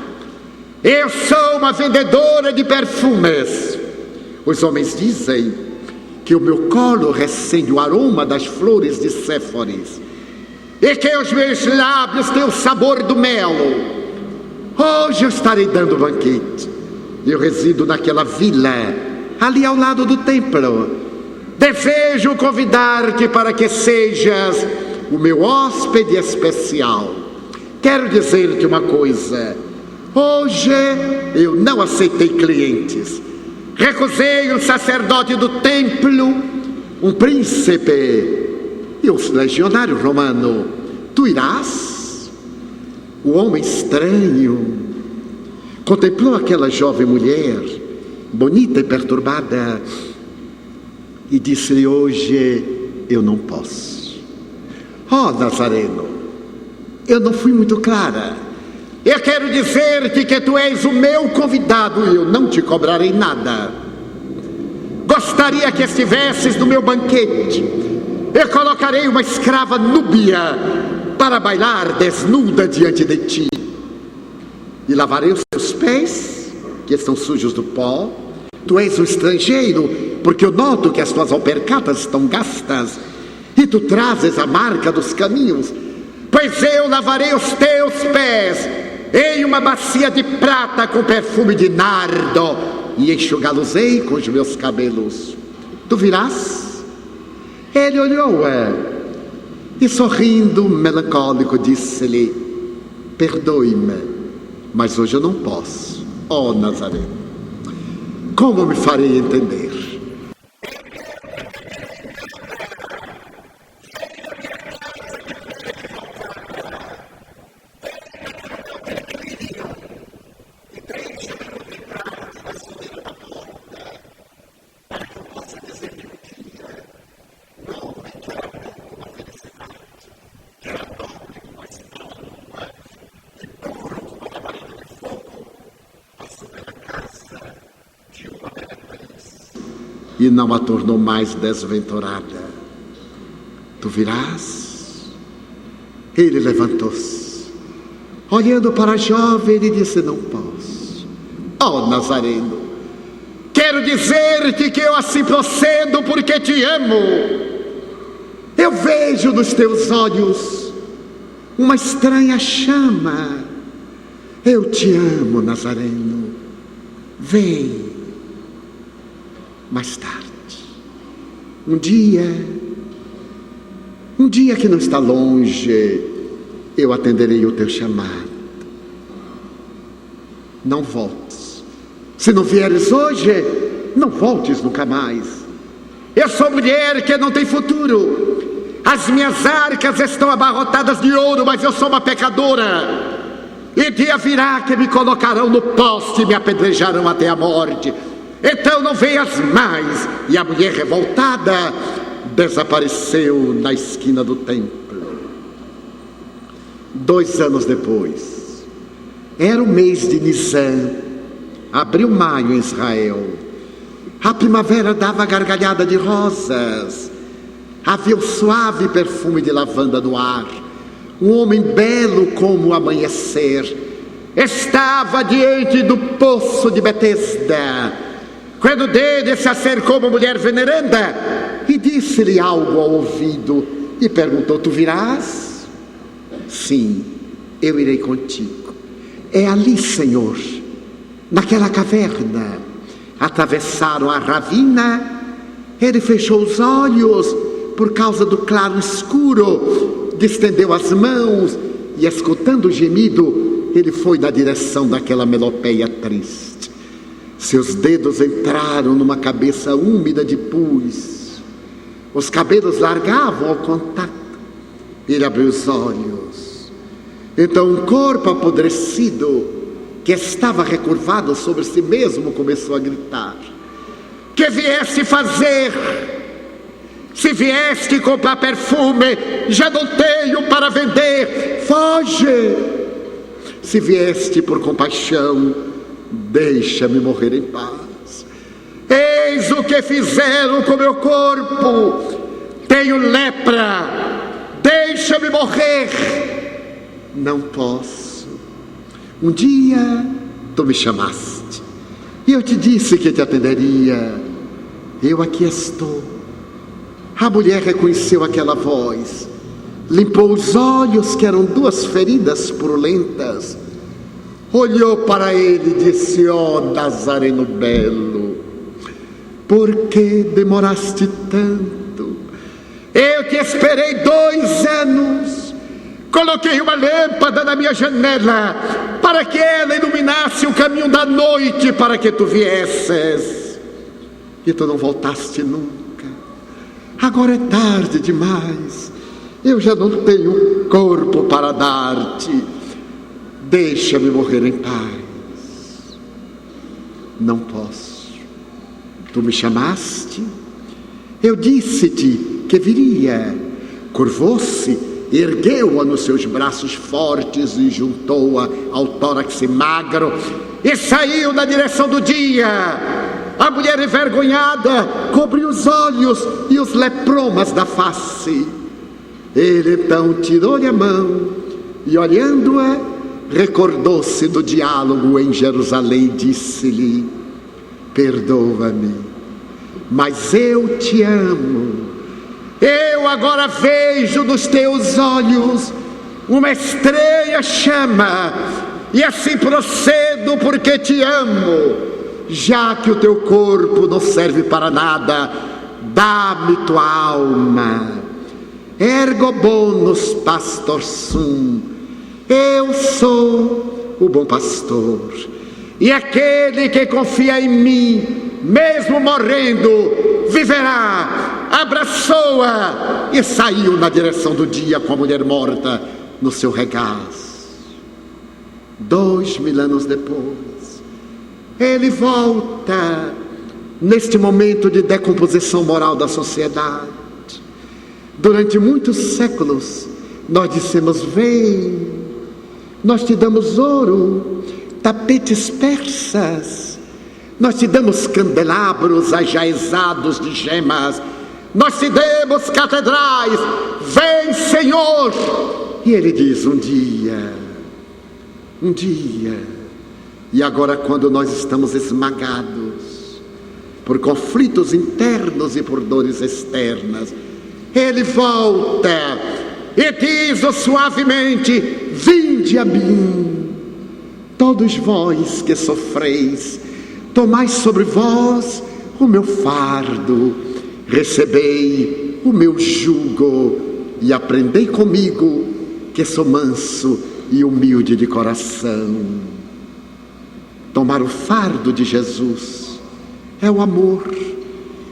Eu sou uma vendedora de perfumes. Os homens dizem que o meu colo recende o aroma das flores de Séforis e que os meus lábios têm o sabor do mel. Hoje eu estarei dando banquete. Eu resido naquela vila, ali ao lado do templo. Desejo convidar-te para que sejas o meu hóspede especial. Quero dizer-te uma coisa: hoje eu não aceitei clientes. Recusei um sacerdote do templo, um príncipe e um legionário romano. Tu irás? O homem estranho contemplou aquela jovem mulher, bonita e perturbada, e disse-lhe: hoje eu não posso. Oh, Nazareno, eu não fui muito clara. Eu quero dizer-te que tu és o meu convidado e eu não te cobrarei nada. Gostaria que estivesses no meu banquete. Eu colocarei uma escrava núbia para bailar desnuda diante de ti. E lavarei os teus pés, que estão sujos do pó. Tu és um estrangeiro, porque eu noto que as tuas alpercatas estão gastas, e tu trazes a marca dos caminhos. Pois eu lavarei os teus pés em uma bacia de prata com perfume de nardo, e enxugá-los-ei com os meus cabelos. Tu virás? Ele olhou-a e, sorrindo melancólico, disse-lhe: perdoe-me, mas hoje eu não posso. Oh, Nazareno, como me farei entender? e não a tornou mais desventurada. Tu virás? Ele levantou-se, olhando para a jovem, ele disse: não posso. Ó Nazareno, quero dizer-te que eu assim procedo porque te amo. Eu vejo nos teus olhos uma estranha chama. Eu te amo, Nazareno. Vem. Mais tarde, um dia que não está longe, eu atenderei o teu chamado. Não voltes. Se não vieres hoje, não voltes nunca mais. Eu sou mulher que não tem futuro. As minhas arcas estão abarrotadas de ouro, mas eu sou uma pecadora. E dia virá que me colocarão no poste e me apedrejarão até a morte. Então não venhas mais. E a mulher revoltada desapareceu na esquina do templo. 2 anos depois, era o mês de Nisan, abril, maio em Israel. A primavera dava gargalhada de rosas. Havia um suave perfume de lavanda no ar. Um homem belo como o amanhecer estava diante do poço de Betesda, quando dele se acercou uma mulher veneranda e disse-lhe algo ao ouvido e perguntou: tu virás? Sim, eu irei contigo. É ali, Senhor, naquela caverna. Atravessaram a ravina. Ele fechou os olhos por causa do claro escuro, distendeu as mãos e, escutando o gemido, ele foi na direção daquela melopeia triste. Seus dedos entraram numa cabeça úmida de pus. Os cabelos largavam ao contato. Ele abriu os olhos. Então um corpo apodrecido, que estava recurvado sobre si mesmo, começou a gritar: que vieste fazer? Se vieste comprar perfume, já não tenho para vender, foge. Se vieste por compaixão, deixa-me morrer em paz. Eis o que fizeram com meu corpo. Tenho lepra, deixa-me morrer. Não posso. Um dia tu me chamaste e eu te disse que te atenderia. Eu aqui estou. A mulher reconheceu aquela voz, limpou os olhos, que eram 2 feridas purulentas, olhou para ele e disse: ó Nazareno belo, por que demoraste tanto? Eu te esperei 2 anos, coloquei uma lâmpada na minha janela, para que ela iluminasse o caminho da noite, para que tu viesses, e tu não voltaste nunca. Agora é tarde demais, eu já não tenho corpo para dar-te, deixa-me morrer em paz. Não posso. Tu me chamaste, eu disse-te que viria. Curvou-se, ergueu-a nos seus braços fortes e juntou-a ao tórax magro e saiu na direção do dia. A mulher envergonhada cobriu os olhos e os lepromas da face. Ele então tirou-lhe a mão e, olhando-a, recordou-se do diálogo em Jerusalém e disse-lhe: perdoa-me, mas eu te amo. Eu agora vejo nos teus olhos uma estranha chama, e assim procedo porque te amo. Já que o teu corpo não serve para nada, dá-me tua alma. Ergo bonus pastor sum. Eu sou o bom pastor, e aquele que confia em mim, mesmo morrendo, viverá. Abraçou-a e saiu na direção do dia com a mulher morta no seu regaço. 2000 anos depois, ele volta neste momento de decomposição moral da sociedade. Durante muitos séculos nós dissemos: vem, nós te damos ouro, tapetes persas, Nós te damos candelabros ajaezados de gemas. Nós te damos catedrais. Vem, Senhor. E Ele diz: um dia. E agora, quando nós estamos esmagados por conflitos internos e por dores externas, Ele volta e diz suavemente: vinde a mim, todos vós que sofreis, tomai sobre vós o meu fardo, recebei o meu jugo e aprendei comigo, que sou manso e humilde de coração. Tomar o fardo de Jesus é o amor.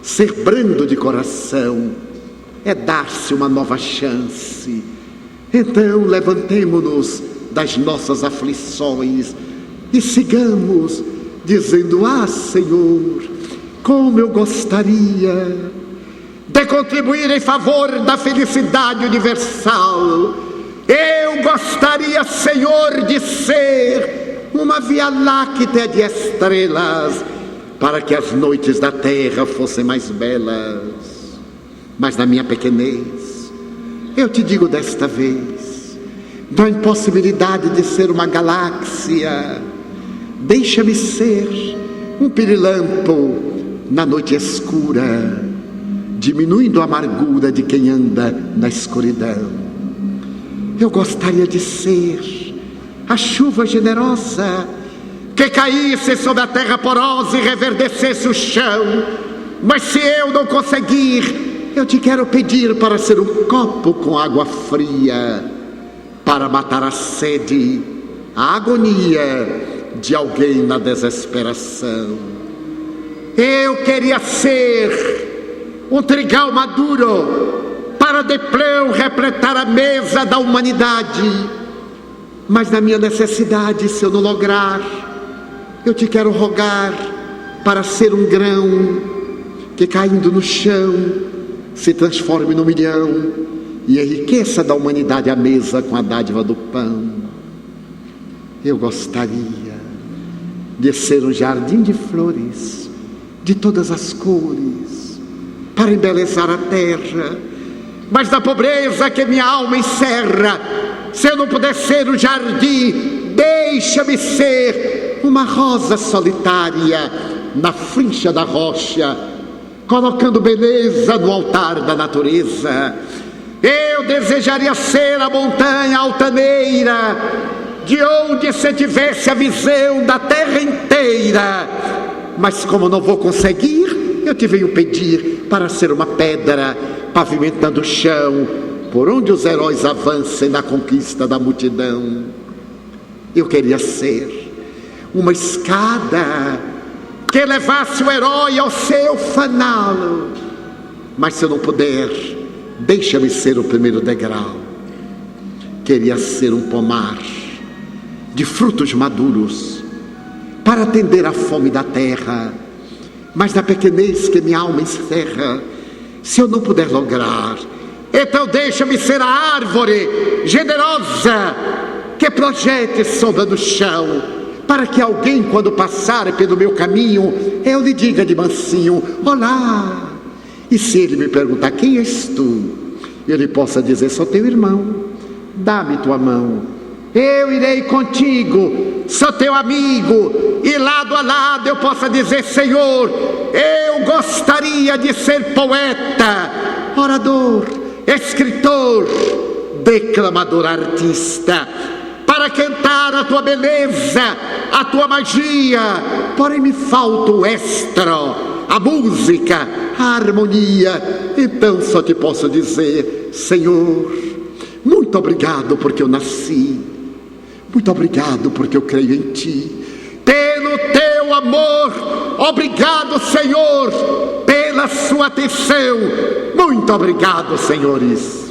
Ser brando de coração é dar-se uma nova chance. Então levantemo-nos das nossas aflições e sigamos dizendo: ah, Senhor, como eu gostaria de contribuir em favor da felicidade universal. Eu gostaria, Senhor, de ser uma Via Láctea de estrelas, para que as noites da terra fossem mais belas. Mas na minha pequenez, eu te digo desta vez, da impossibilidade de ser uma galáxia, deixa-me ser um pirilampo na noite escura, diminuindo a amargura de quem anda na escuridão. Eu gostaria de ser a chuva generosa que caísse sobre a terra porosa e reverdecesse o chão. Mas se eu não conseguir, eu te quero pedir para ser um copo com água fria, para matar a sede, a agonia de alguém na desesperação. Eu queria ser um trigal maduro para deplão repletar a mesa da humanidade. Mas na minha necessidade, se eu não lograr, eu te quero rogar para ser um grão que, caindo no chão, se transforme num milhão e enriqueça da humanidade a mesa com a dádiva do pão. Eu gostaria de ser um jardim de flores de todas as cores, para embelezar a terra. Mas na pobreza que minha alma encerra, se eu não puder ser o jardim, deixa-me ser uma rosa solitária na frincha da rocha, colocando beleza no altar da natureza. Eu desejaria ser a montanha altaneira, de onde se tivesse a visão da terra inteira. Mas como não vou conseguir, eu te venho pedir para ser uma pedra pavimentando o chão, por onde os heróis avancem na conquista da multidão. Eu queria ser uma escada que levasse o herói ao seu fanal. Mas se eu não puder, deixa-me ser o primeiro degrau. Queria ser um pomar de frutos maduros, para atender à fome da terra. Mas na pequenez que minha alma encerra, se eu não puder lograr, então deixa-me ser a árvore generosa que projete sombra no chão, para que alguém, quando passar pelo meu caminho, eu lhe diga de mansinho: olá. E se ele me perguntar: quem és tu? Eu lhe possa dizer: sou teu irmão, dá-me tua mão, eu irei contigo, sou teu amigo. E lado a lado eu possa dizer: Senhor, eu gostaria de ser poeta, orador, escritor, declamador, artista, para cantar a tua beleza, a tua magia. Porém me falta o estro, a música, a harmonia. Então só te posso dizer: Senhor, muito obrigado porque eu nasci, muito obrigado porque eu creio em ti, pelo teu amor. Obrigado, Senhor, pela sua atenção. Muito obrigado, senhores.